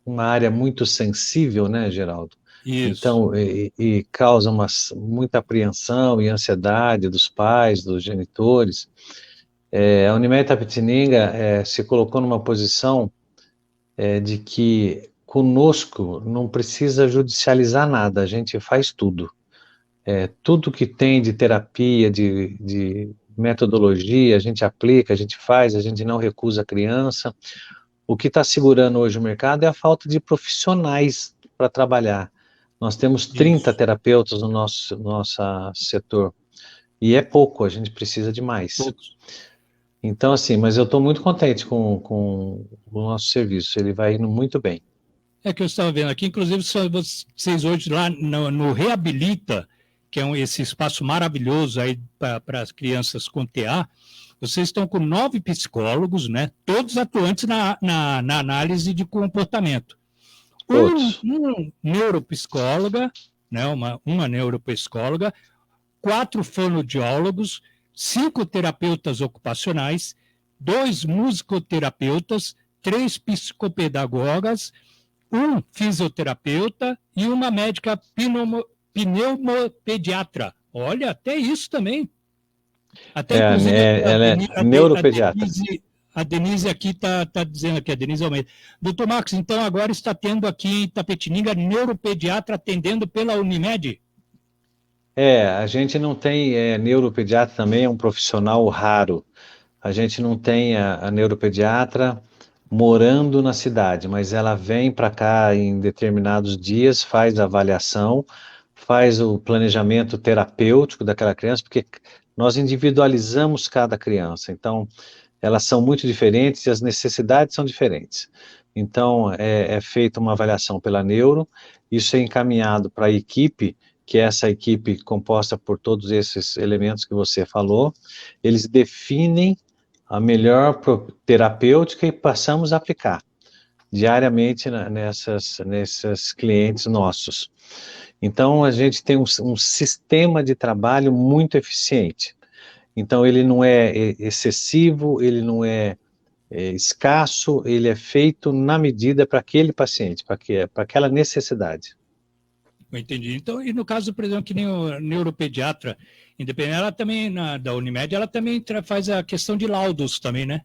uma área muito sensível, né, Geraldo? Isso. Então, e causa muita apreensão e ansiedade dos pais, dos genitores. A Unimed Itapetininga se colocou numa posição de que conosco não precisa judicializar nada, a gente faz tudo. Tudo que tem de terapia, de metodologia, a gente aplica, a gente faz, a gente não recusa a criança. O que está segurando hoje o mercado é a falta de profissionais para trabalhar. Nós temos 30 terapeutas no nosso setor, e é pouco, a gente precisa de mais. Então, assim, mas eu estou muito contente com o nosso serviço, ele vai indo muito bem. Que eu estava vendo aqui, inclusive vocês hoje lá no Reabilita, que é esse espaço maravilhoso aí para as crianças com TA, vocês estão com 9 psicólogos, né, todos atuantes na análise de comportamento. Um neuropsicóloga, né, uma neuropsicóloga, 4 fonoaudiólogos, 5 terapeutas ocupacionais, 2 musicoterapeutas, 3 psicopedagogas, 1 fisioterapeuta e uma médica pneumopediatra. Olha, até isso também. Até ela é neuropediatra. A Denise aqui está dizendo aqui, a Denise Almeida. Doutor Marcos, então agora está tendo aqui em Itapetininga neuropediatra atendendo pela Unimed? A gente não tem, neuropediatra também é um profissional raro. A gente não tem a neuropediatra morando na cidade, mas ela vem para cá em determinados dias, faz a avaliação, faz o planejamento terapêutico daquela criança, porque nós individualizamos cada criança, então elas são muito diferentes e as necessidades são diferentes. Então é feita uma avaliação pela neuro, isso é encaminhado para a equipe, que é essa equipe composta por todos esses elementos que você falou, eles definem a melhor terapêutica e passamos a aplicar diariamente nesses clientes nossos. Então, a gente tem um sistema de trabalho muito eficiente. Então, ele não é excessivo, ele não é escasso, ele é feito na medida para aquele paciente, para aquela necessidade. Eu entendi. Então, e no caso, por exemplo, que nem o neuropediatra independente, ela também, da Unimed, ela também faz a questão de laudos também, né?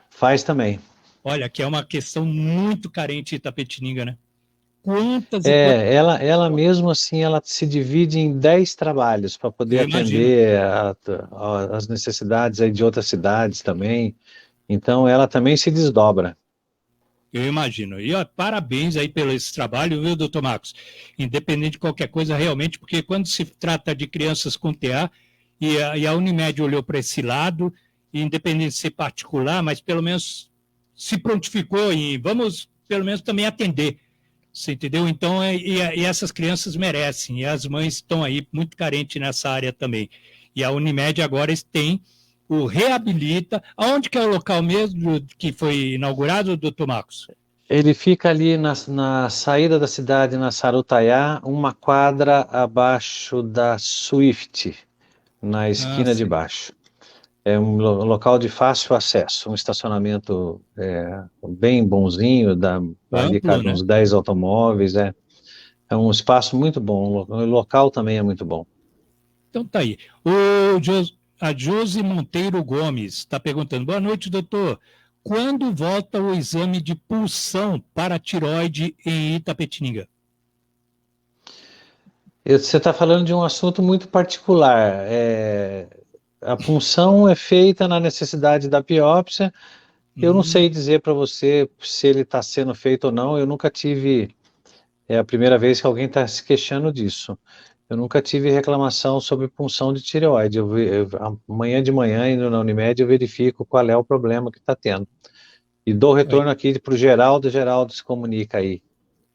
Faz também. Olha, que é uma questão muito carente em Itapetininga, né? Ela mesmo assim, ela se divide em 10 trabalhos para poder atender as necessidades aí de outras cidades também. Então, ela também se desdobra. Eu imagino. E parabéns aí pelo esse trabalho, viu, doutor Marcos? Independente de qualquer coisa, realmente, porque quando se trata de crianças com TA, e a Unimed olhou para esse lado, independente de ser particular, mas pelo menos se prontificou em vamos, pelo menos, também atender. Você entendeu? Então, e essas crianças merecem, e as mães estão aí muito carentes nessa área também. E a Unimed agora tem o Reabilita. Aonde que é o local mesmo que foi inaugurado, doutor Marcos? Ele fica ali na saída da cidade, na Sarutaiá, uma quadra abaixo da Swift, na esquina de baixo. É um local de fácil acesso, um estacionamento bem bonzinho, ali cabe né? uns 10 automóveis, é um espaço muito bom, o local também é muito bom. Então tá aí. A Josi Monteiro Gomes está perguntando, boa noite, doutor. Quando volta o exame de punção para tireoide em Itapetininga? Você está falando de um assunto muito particular. A punção é feita na necessidade da biópsia. Eu não sei dizer para você se ele está sendo feito ou não. Eu nunca tive. É a primeira vez que alguém está se queixando disso. Eu nunca tive reclamação sobre punção de tireoide. Amanhã de manhã, indo na Unimed, eu verifico qual é o problema que está tendo. E dou retorno aqui para o Geraldo se comunica aí.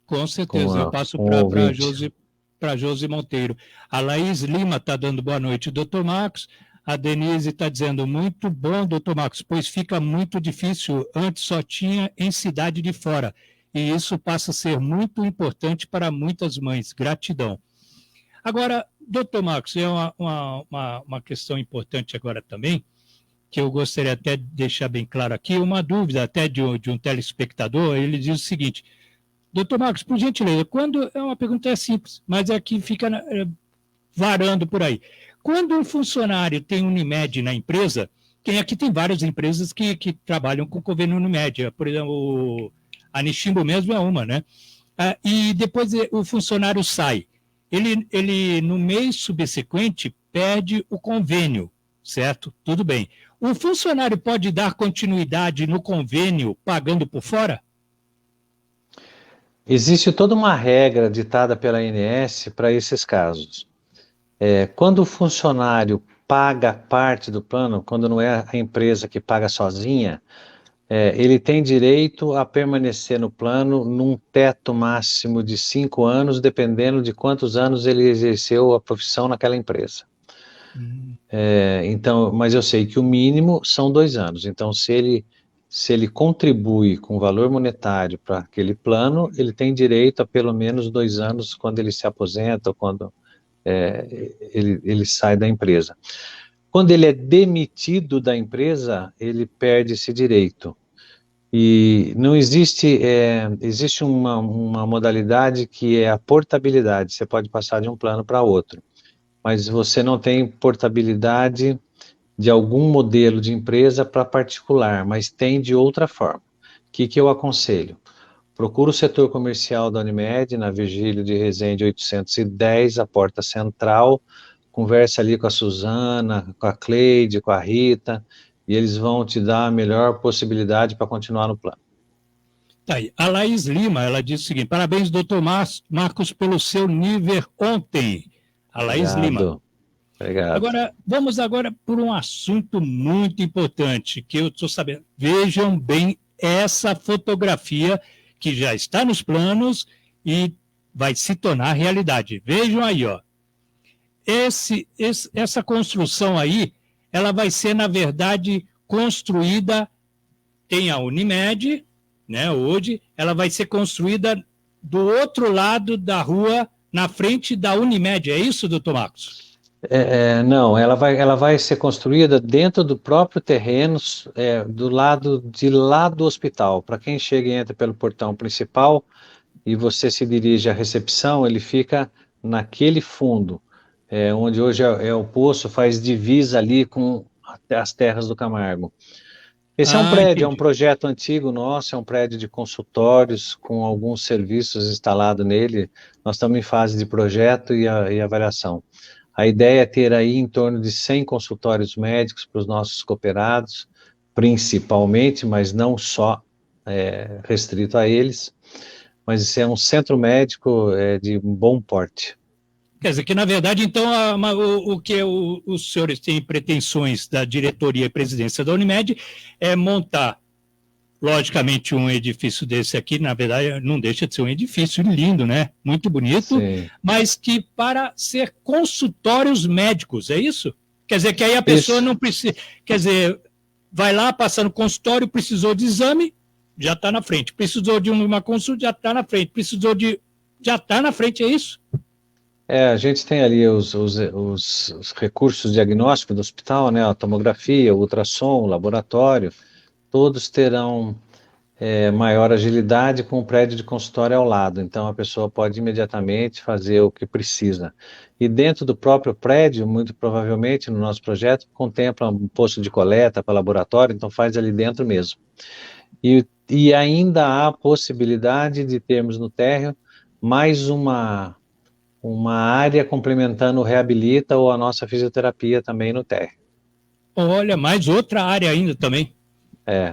Com certeza, eu passo para a Josi Monteiro. A Laís Lima está dando boa noite, doutor Marcos. A Denise está dizendo, muito bom, doutor Marcos, pois fica muito difícil. Antes só tinha em cidade de fora. E isso passa a ser muito importante para muitas mães. Gratidão. Agora, doutor Marcos, é uma questão importante agora também, que eu gostaria até de deixar bem claro aqui, uma dúvida até de um telespectador. Ele diz o seguinte, doutor Marcos, por gentileza, é uma pergunta simples, mas é que fica varando por aí. Quando um funcionário tem Unimed na empresa, aqui tem várias empresas que trabalham com o convênio Unimed, por exemplo, a Nishimbo mesmo é uma, né? E depois o funcionário sai. Ele, no mês subsequente, perde o convênio, certo? Tudo bem. O funcionário pode dar continuidade no convênio pagando por fora? Existe toda uma regra ditada pela ANS para esses casos. Quando o funcionário paga parte do plano, quando não é a empresa que paga sozinha, ele tem direito a permanecer no plano num teto máximo de 5 anos, dependendo de quantos anos ele exerceu a profissão naquela empresa. Então, mas eu sei que o mínimo são 2 anos. Então, se ele contribui com valor monetário para aquele plano, ele tem direito a pelo menos 2 anos quando ele se aposenta ou quando ele sai da empresa. Quando ele é demitido da empresa, ele perde esse direito. E não existe uma modalidade que é a portabilidade. Você pode passar de um plano para outro, mas você não tem portabilidade de algum modelo de empresa para particular, mas tem de outra forma. O que eu aconselho? Procura o setor comercial da Unimed, na Virgílio de Resende 810, a porta central, conversa ali com a Suzana, com a Cleide, com a Rita, e eles vão te dar a melhor possibilidade para continuar no plano. Tá aí. A Laís Lima, ela diz o seguinte, parabéns, doutor Marcos, pelo seu nível ontem. A Laís Lima. Obrigado. Agora, vamos por um assunto muito importante, que eu estou sabendo. Vejam bem essa fotografia que já está nos planos e vai se tornar realidade. Vejam aí, ó. Essa construção aí, ela vai ser, na verdade, construída, tem a Unimed, né, hoje, ela vai ser construída do outro lado da rua, na frente da Unimed, é isso, doutor Marcos? Não, ela vai ser construída dentro do próprio terreno, do lado de lá do hospital. Para quem chega e entra pelo portão principal e você se dirige à recepção, ele fica naquele fundo, onde hoje é o poço, faz divisa ali com as terras do Camargo. Esse é um prédio, entendi. É um projeto antigo nosso, é um prédio de consultórios com alguns serviços instalados nele. Nós estamos em fase de projeto e avaliação. A ideia é ter aí em torno de 100 consultórios médicos para os nossos cooperados, principalmente, mas não só restrito a eles, mas isso é um centro médico de bom porte. Quer dizer que, na verdade, então, o que os senhores têm pretensões da diretoria e presidência da Unimed é montar, logicamente, um edifício desse aqui, na verdade, não deixa de ser um edifício lindo, né? Muito bonito, sim, mas que para ser consultórios médicos, é isso? Quer dizer que aí a pessoa não precisa, quer dizer, vai lá, passa no consultório, precisou de exame, já está na frente, precisou de uma consulta, já está na frente, já está na frente, é isso? A gente tem ali os recursos diagnósticos do hospital, né? A tomografia, o ultrassom, o laboratório, todos terão maior agilidade com o prédio de consultório ao lado. Então, a pessoa pode imediatamente fazer o que precisa. E dentro do próprio prédio, muito provavelmente, no nosso projeto, contempla um posto de coleta para laboratório, então faz ali dentro mesmo. E ainda há a possibilidade de termos no térreo mais uma área complementando o Reabilita ou a nossa fisioterapia também no térreo. Olha, mais outra área ainda também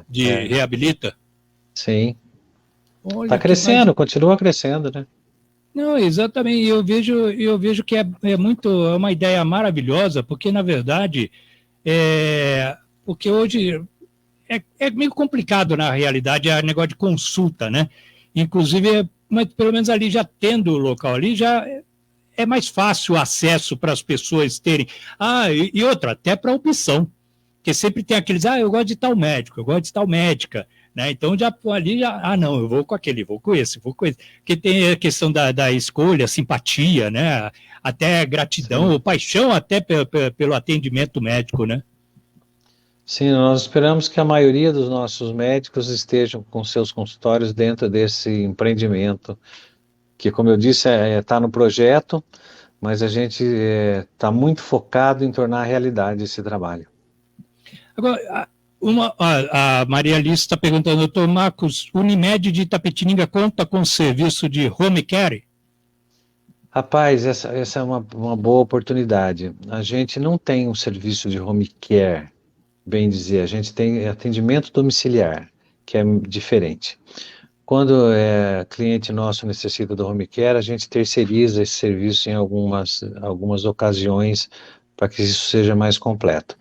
de É. reabilita. Sim. Olha, Está crescendo, continua crescendo, né? Não, exatamente. Eu vejo que é uma ideia maravilhosa, porque na verdade, porque hoje é meio complicado na realidade o negócio de consulta, né? Inclusive, mas pelo menos ali já tendo o local ali, já é mais fácil o acesso para as pessoas terem. E outra, até para opção. Porque sempre tem aqueles, eu gosto de tal médico, eu gosto de tal médica, né? Então já ali, não, eu vou com aquele, vou com esse. Porque tem a questão da escolha, simpatia, né? Até gratidão, Sim. ou paixão até pelo atendimento médico, né? Sim, nós esperamos que a maioria dos nossos médicos estejam com seus consultórios dentro desse empreendimento, que, como eu disse, está no projeto, mas a gente está muito focado em tornar realidade esse trabalho. Agora, a Maria Alice está perguntando, doutor Marcos, Unimed de Itapetininga conta com serviço de home care? Rapaz, essa é uma boa oportunidade. A gente não tem um serviço de home care, bem dizer, a gente tem atendimento domiciliar, que é diferente. Quando cliente nosso necessita do home care, a gente terceiriza esse serviço em algumas ocasiões para que isso seja mais completo.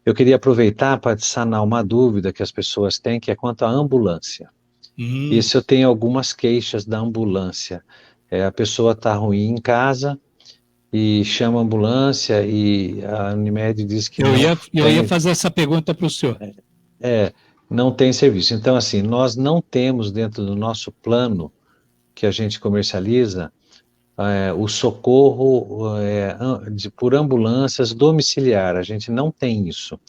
Eu queria aproveitar para sanar uma dúvida que as pessoas têm, que é quanto à ambulância. Isso eu tenho algumas queixas da ambulância. A pessoa está ruim em casa e chama a ambulância e a Unimed diz que eu ia fazer essa pergunta para o senhor. Não tem serviço. Então, assim, nós não temos dentro do nosso plano que a gente comercializa o socorro por ambulâncias domiciliar. A gente não tem isso.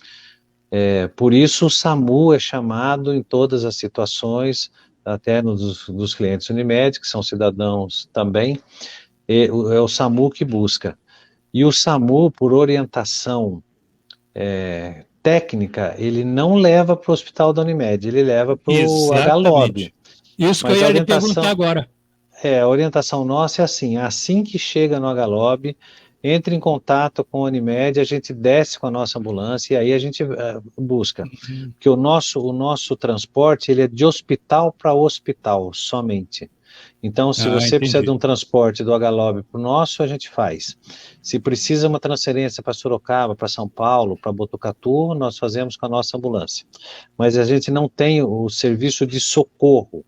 Por isso o SAMU é chamado em todas as situações, até dos clientes Unimed, que são cidadãos também, é o SAMU que busca. E o SAMU, por orientação técnica, ele não leva para o hospital da Unimed, ele leva para o HLOB. Isso que eu ia lhe perguntar agora. A orientação nossa é assim que chega no HLOB, entre em contato com a Unimed, a gente desce com a nossa ambulância e aí a gente busca. Porque o nosso transporte, ele é de hospital para hospital, somente. Então, se você precisa de um transporte do HLOB para o nosso, a gente faz. Se precisa uma transferência para Sorocaba, para São Paulo, para Botucatu, nós fazemos com a nossa ambulância. Mas a gente não tem o serviço de socorro,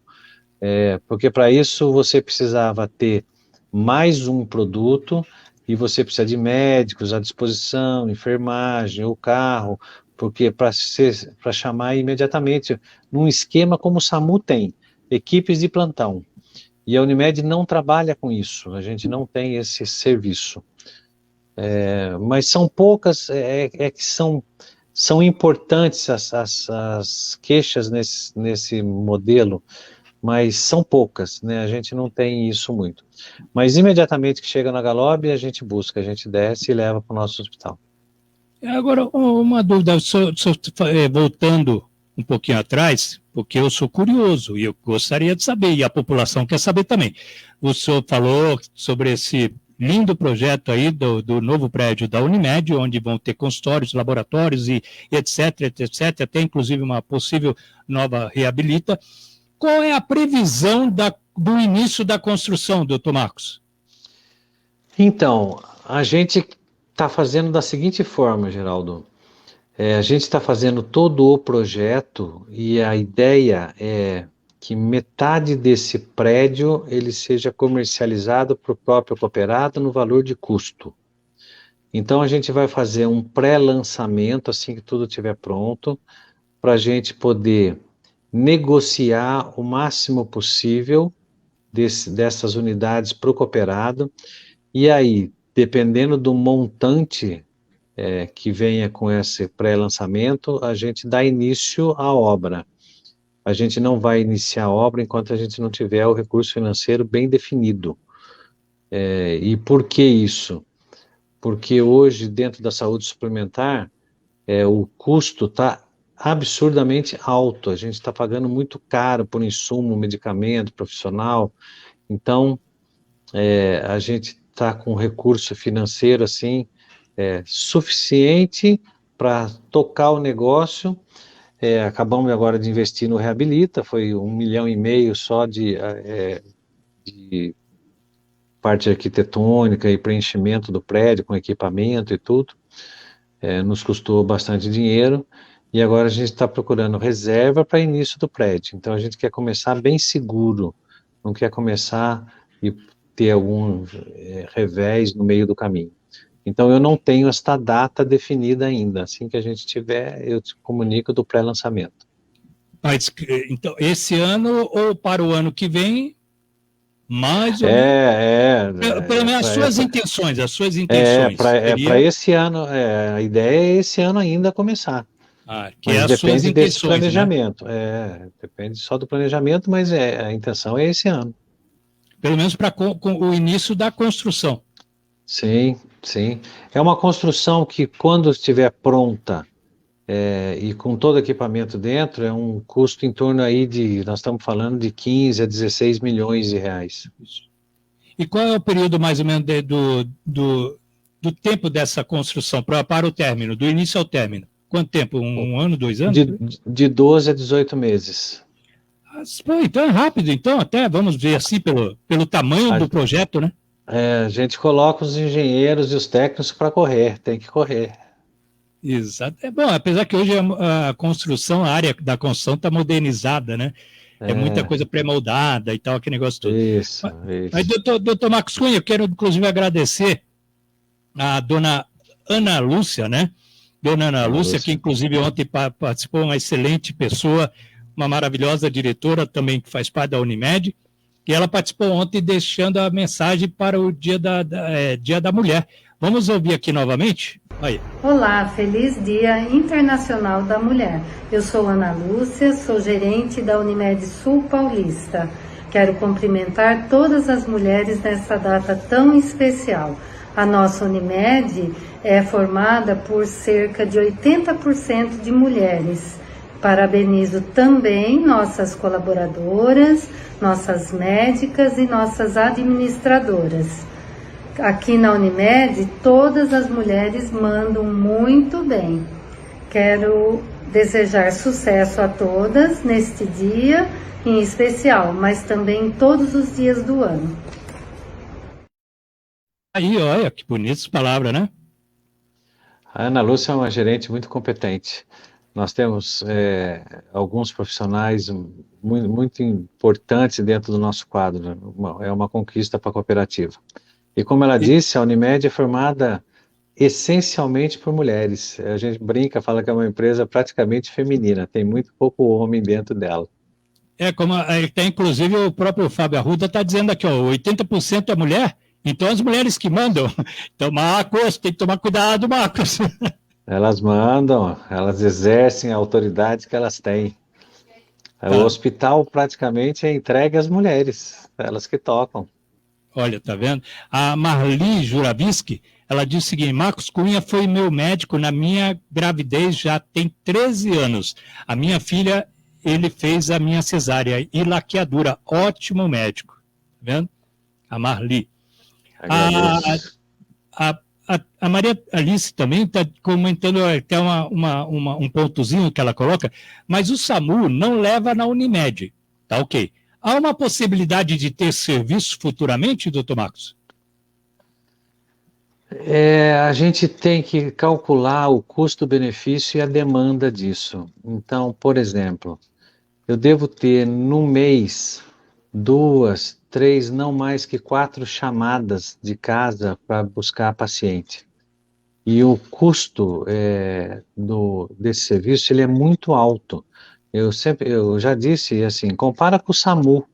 porque para isso você precisava ter mais um produto e você precisa de médicos à disposição, enfermagem, o carro, porque para chamar imediatamente, num esquema como o SAMU tem, equipes de plantão. E a Unimed não trabalha com isso, a gente não tem esse serviço. Mas são poucas, que são importantes as queixas nesse modelo, mas são poucas, né? A gente não tem isso muito. Mas imediatamente que chega na HLOB, a gente busca, a gente desce e leva para o nosso hospital. Agora, uma dúvida, voltando um pouquinho atrás, porque eu sou curioso e eu gostaria de saber, e a população quer saber também. O senhor falou sobre esse lindo projeto aí do novo prédio da Unimed, onde vão ter consultórios, laboratórios e etc, até inclusive uma possível nova reabilita. Qual é a previsão do início da construção, doutor Marcos? Então, a gente está fazendo da seguinte forma, Geraldo. A gente está fazendo todo o projeto e a ideia é que metade desse prédio ele seja comercializado para o próprio cooperado no valor de custo. Então, a gente vai fazer um pré-lançamento assim que tudo estiver pronto, para a gente poder negociar o máximo possível dessas unidades para o cooperado, E aí, dependendo do montante que venha com esse pré-lançamento, a gente dá início à obra. A gente não vai iniciar a obra enquanto a gente não tiver o recurso financeiro bem definido. E por que isso? Porque hoje, dentro da saúde suplementar, o custo está absurdamente alto. A gente está pagando muito caro por insumo, medicamento, profissional. Então, a gente está com recurso financeiro assim suficiente para tocar o negócio. Acabamos agora de investir no Reabilita, foi 1,5 milhão só de parte arquitetônica e preenchimento do prédio com equipamento e tudo. Nos custou bastante dinheiro e agora a gente está procurando reserva para início do prédio. Então a gente quer começar bem seguro, não quer começar e ter algum revés no meio do caminho. Então eu não tenho esta data definida ainda. Assim que a gente tiver, eu te comunico do pré-lançamento. Mas, então, esse ano ou para o ano que vem, mais ou menos? Pelo menos as suas intenções. Para esse ano, a ideia é esse ano ainda começar. Mas depende desse planejamento. Né? Depende só do planejamento, mas a intenção é esse ano. Pelo menos para o início da construção. Sim, sim. É uma construção que, quando estiver pronta e com todo o equipamento dentro, é um custo em torno aí nós estamos falando de 15 a 16 milhões de reais. E qual é o período mais ou menos do tempo dessa construção para o término, do início ao término? Quanto tempo? Um ano, 2 anos? De 12 a 18 meses. Então é rápido, então, até vamos ver assim pelo tamanho do projeto, né? A gente coloca os engenheiros e os técnicos para correr, tem que correr. Exato. Bom, apesar que hoje a construção, a área da construção está modernizada, né? É muita coisa pré-moldada e tal, aquele negócio todo. Isso. Mas doutor Marcos Cunha, eu quero inclusive agradecer a dona Ana Lúcia, né? Dona Ana Lúcia, que inclusive ontem participou, uma excelente pessoa, uma maravilhosa diretora também que faz parte da Unimed, e ela participou ontem deixando a mensagem para o Dia da Mulher. Vamos ouvir aqui novamente? Aí. Olá, feliz Dia Internacional da Mulher. Eu sou Ana Lúcia, sou gerente da Unimed Sul Paulista. Quero cumprimentar todas as mulheres nessa data tão especial. A nossa Unimed é formada por cerca de 80% de mulheres. Parabenizo também nossas colaboradoras, nossas médicas e nossas administradoras. Aqui na Unimed, todas as mulheres mandam muito bem. Quero desejar sucesso a todas neste dia em especial, mas também todos os dias do ano. Aí, olha, que bonitas palavras, né? A Ana Lúcia é uma gerente muito competente. Nós temos alguns profissionais muito importantes dentro do nosso quadro. Né? É uma conquista para a cooperativa. E como ela disse, a Unimed é formada essencialmente por mulheres. A gente brinca, fala que é uma empresa praticamente feminina, tem muito pouco homem dentro dela. Como tem inclusive o próprio Fábio Arruda está dizendo aqui, 80% é mulher, então as mulheres que mandam. Então, Marcos, tem que tomar cuidado, Marcos. Elas mandam, elas exercem a autoridade que elas têm. O hospital praticamente é entregue às mulheres, elas que tocam. Olha, tá vendo? A Marli Juravisky, ela disse o seguinte: Marcos Cunha foi meu médico na minha gravidez, já tem 13 anos. A minha filha, ele fez a minha cesárea e laqueadura. Ótimo médico. Tá vendo? A Marli. A Maria Alice também está comentando até um pontozinho que ela coloca, mas o SAMU não leva na Unimed. Tá ok. Há uma possibilidade de ter serviço futuramente, doutor Marcos? A gente tem que calcular o custo-benefício e a demanda disso. Então, por exemplo, eu devo ter no mês 2, 3, não mais que 4 chamadas de casa para buscar a paciente. E o custo desse serviço ele é muito alto. Eu já disse assim, compara com o SAMU,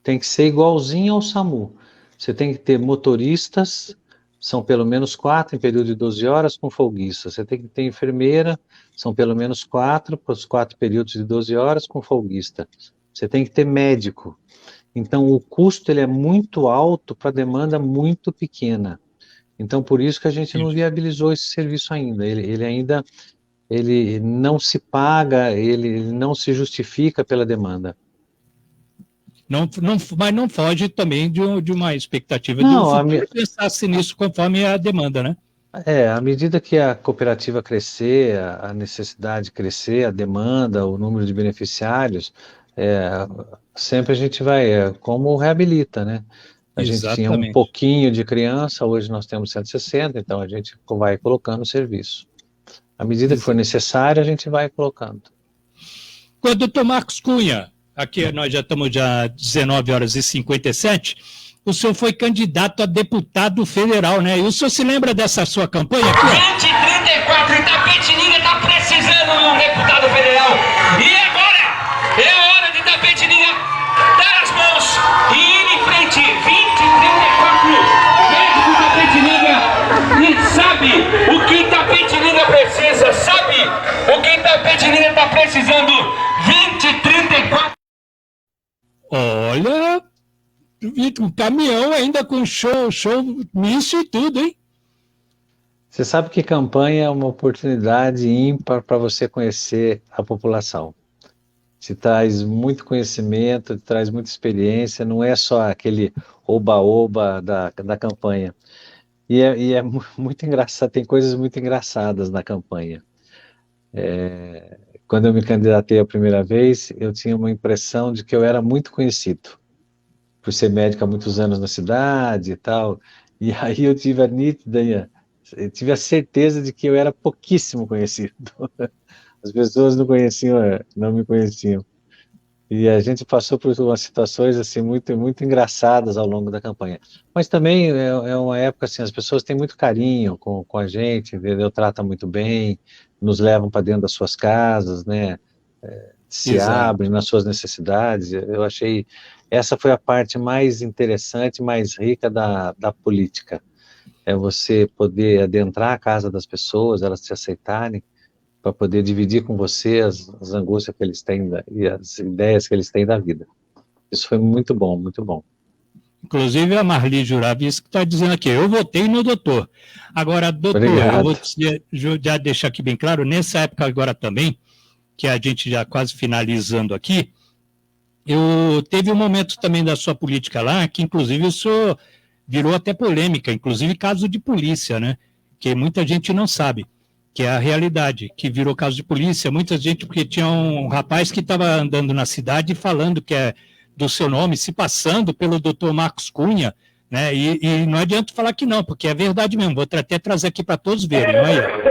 tem que ser igualzinho ao SAMU. você tem que ter motoristas, são pelo menos 4 em período de 12 horas com folguista. Você tem que ter enfermeira, são pelo menos 4 para os 4 períodos de 12 horas com folguista. Você tem que ter médico. Então, o custo ele é muito alto para demanda muito pequena. Então, por isso que a gente não viabilizou esse serviço ainda. Ele não se paga, ele não se justifica pela demanda. Mas não foge também de uma expectativa Não, de pensar-se nisso conforme a demanda, né? À medida que a cooperativa crescer, a necessidade crescer, a demanda, o número de beneficiários, sempre a gente vai, como reabilita, né? A gente tinha um pouquinho de criança, hoje nós temos 160, então a gente vai colocando o serviço. À medida que for necessário, a gente vai colocando. Com o doutor Marcos Cunha, aqui nós já estamos 19h57, o senhor foi candidato a deputado federal, né? E o senhor se lembra dessa sua campanha aqui? 2034, Itapetininga está precisando de um deputado federal. E agora é a hora de Itapetininga dar as mãos e ir em frente. 2034, médico Itapetininga, e sabe o que Itapetininga precisa, sabe o que Itapetininga está precisando. 2034. Olha, um caminhão ainda com show, míssil e tudo, hein? Você sabe que campanha é uma oportunidade ímpar para você conhecer a população. Te traz muito conhecimento, te traz muita experiência, não é só aquele oba-oba da campanha. E é muito engraçado, tem coisas muito engraçadas na campanha. Quando eu me candidatei a primeira vez, eu tinha uma impressão de que eu era muito conhecido, por ser médico há muitos anos na cidade e tal, e aí eu tive a certeza de que eu era pouquíssimo conhecido. As pessoas não me conheciam. E a gente passou por umas situações assim muito, muito engraçadas ao longo da campanha. Mas também é uma época assim, as pessoas têm muito carinho com a gente, entendeu? Tratam muito bem, nos levam para dentro das suas casas, né? Se abrem nas suas necessidades. Eu achei essa foi a parte mais interessante, mais rica da política. É você poder adentrar a casa das pessoas, elas te aceitarem, para poder dividir com você as angústias que eles têm e as ideias que eles têm da vida. Isso foi muito bom, muito bom. Inclusive a Marli Juravis que está dizendo aqui, eu votei no doutor. Agora, doutor, Obrigado. Eu vou já deixar aqui bem claro, nessa época agora também, que a gente já quase finalizando aqui, teve um momento também da sua política lá, que inclusive o senhor virou até polêmica, inclusive caso de polícia, né? Que muita gente não sabe, que é a realidade, que virou caso de polícia, muita gente, porque tinha um rapaz que estava andando na cidade falando que é do seu nome, se passando pelo doutor Marcos Cunha, né? E não adianta falar que não, porque é verdade mesmo, vou até trazer aqui para todos verem, olha aí.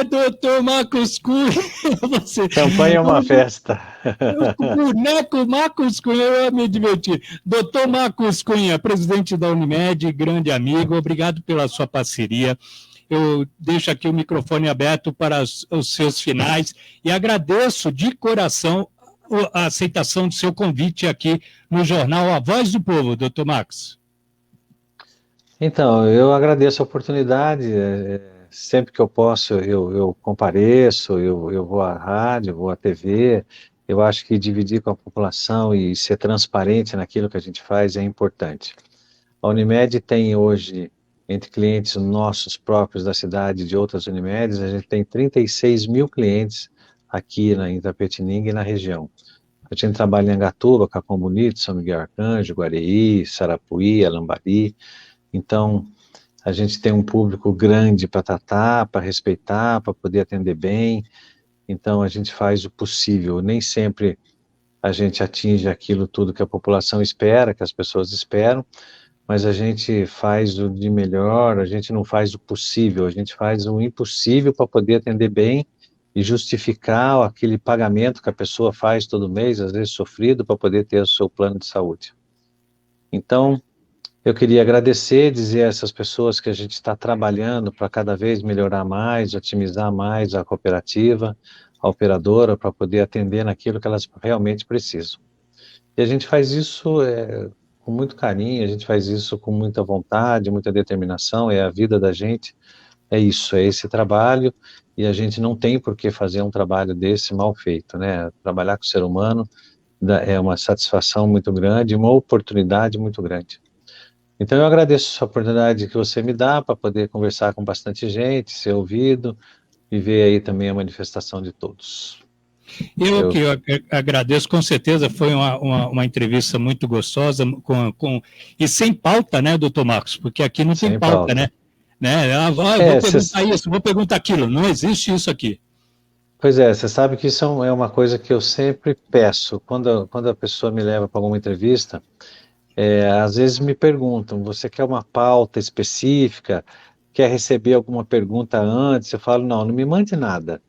Doutor Marcos Cunha, você... Campanha é uma festa. O boneco Marcos Cunha, eu me diverti. Doutor Marcos Cunha, presidente da Unimed, grande amigo, obrigado pela sua parceria. Eu deixo aqui o microfone aberto para os seus finais e agradeço de coração a aceitação do seu convite aqui no jornal A Voz do Povo, doutor Marcos. Então, eu agradeço a oportunidade, sempre que eu posso eu compareço, eu vou à rádio, vou à TV, eu acho que dividir com a população e ser transparente naquilo que a gente faz é importante. A Unimed tem hoje, entre clientes nossos próprios da cidade e de outras Unimedes, a gente tem 36 mil clientes aqui em Itapetininga e na região. A gente trabalha em Angatuba, Capão Bonito, São Miguel Arcanjo, Guareí, Sarapuí, Alambari. Então, a gente tem um público grande para tratar, para respeitar, para poder atender bem. Então, a gente faz o possível. Nem sempre a gente atinge aquilo tudo que a população espera, que as pessoas esperam, mas a gente faz o de melhor, a gente não faz o possível, a gente faz o impossível para poder atender bem e justificar aquele pagamento que a pessoa faz todo mês, às vezes sofrido, para poder ter o seu plano de saúde. Então, eu queria agradecer, dizer a essas pessoas que a gente está trabalhando para cada vez melhorar mais, otimizar mais a cooperativa, a operadora, para poder atender naquilo que elas realmente precisam. E a gente faz isso com muito carinho, a gente faz isso com muita vontade, muita determinação, é a vida da gente, é isso, é esse trabalho, e a gente não tem por que fazer um trabalho desse mal feito, né? Trabalhar com o ser humano é uma satisfação muito grande, uma oportunidade muito grande. Então eu agradeço a oportunidade que você me dá para poder conversar com bastante gente, ser ouvido e ver aí também a manifestação de todos. Eu agradeço, com certeza, foi uma entrevista muito gostosa e sem pauta, né, doutor Marcos? Porque aqui não tem pauta, né? Vou perguntar isso, vou perguntar aquilo, não existe isso aqui. Pois é, você sabe que isso é uma coisa que eu sempre peço, quando a pessoa me leva para alguma entrevista, às vezes me perguntam, você quer uma pauta específica, quer receber alguma pergunta antes? Eu falo, não me mande nada.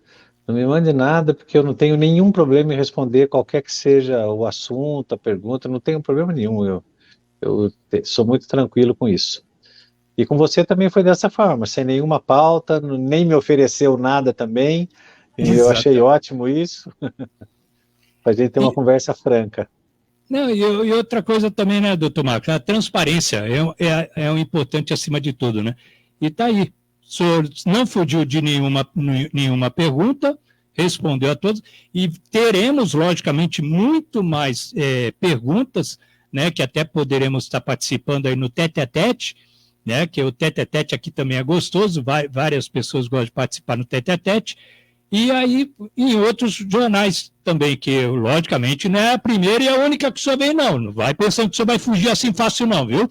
Não me mande nada, porque eu não tenho nenhum problema em responder qualquer que seja o assunto, a pergunta, não tenho problema nenhum, eu sou muito tranquilo com isso. E com você também foi dessa forma, sem nenhuma pauta, nem me ofereceu nada também, e eu achei ótimo isso, para a gente ter uma conversa franca. Não, e outra coisa também, né, doutor Marcos, a transparência é o importante acima de tudo, né? E tá aí. O senhor não fugiu de nenhuma pergunta, respondeu a todos, e teremos, logicamente, muito mais perguntas, né, que até poderemos estar participando aí no tete-a-tete, né, que o tete-a-tete aqui também é gostoso, várias pessoas gostam de participar no tete-a-tete, e aí em outros jornais também, que logicamente não é a primeira e a única que o senhor vem, não vai pensando que o senhor vai fugir assim fácil não, viu?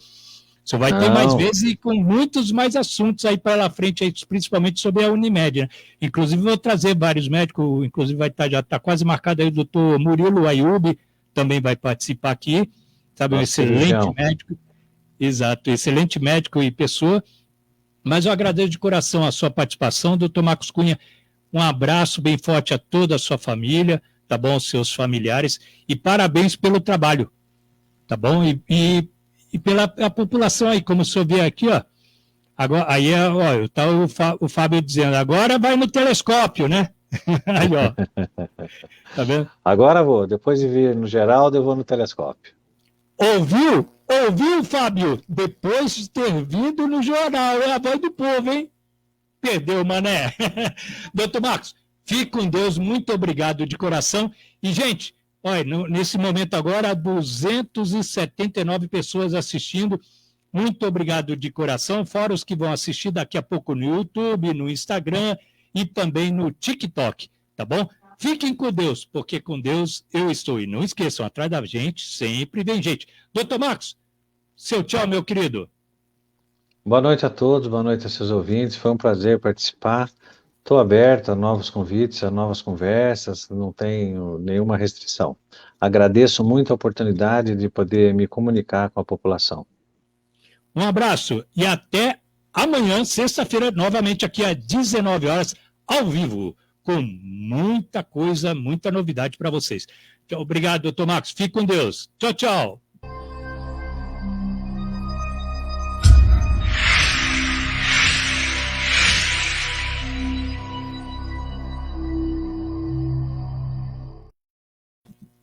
Você vai ter mais vezes e com muitos mais assuntos aí pela frente, aí, principalmente sobre a Unimed, né? Inclusive vou trazer vários médicos, inclusive já está quase marcado aí o doutor Murilo Ayub, também vai participar aqui, sabe, um excelente médico, exato, excelente médico e pessoa, mas eu agradeço de coração a sua participação, doutor Marcos Cunha, um abraço bem forte a toda a sua família, tá bom, os seus familiares, e parabéns pelo trabalho, tá bom, e pela população aí, como o senhor vê aqui, ó, agora, aí tá o Fábio dizendo, agora vai no telescópio, né? Aí, ó. Tá vendo? Agora vou, depois de vir no Geraldo, eu vou no telescópio. Ouviu, Fábio? Depois de ter vindo no jornal, é a voz do povo, hein? Perdeu, mané. Doutor Marcos, fique com Deus, muito obrigado de coração. E, gente, olha, nesse momento agora, 279 pessoas assistindo. Muito obrigado de coração, fora os que vão assistir daqui a pouco no YouTube, no Instagram e também no TikTok, tá bom? Fiquem com Deus, porque com Deus eu estou. E não esqueçam, atrás da gente sempre vem gente. Doutor Marcos, seu tchau, meu querido. Boa noite a todos, boa noite a seus ouvintes, foi um prazer participar. Estou aberto a novos convites, a novas conversas, não tenho nenhuma restrição. Agradeço muito a oportunidade de poder me comunicar com a população. Um abraço e até amanhã, sexta-feira, novamente aqui às 19 horas, ao vivo, com muita coisa, muita novidade para vocês. Obrigado, doutor Marcos. Fique com Deus. Tchau, tchau.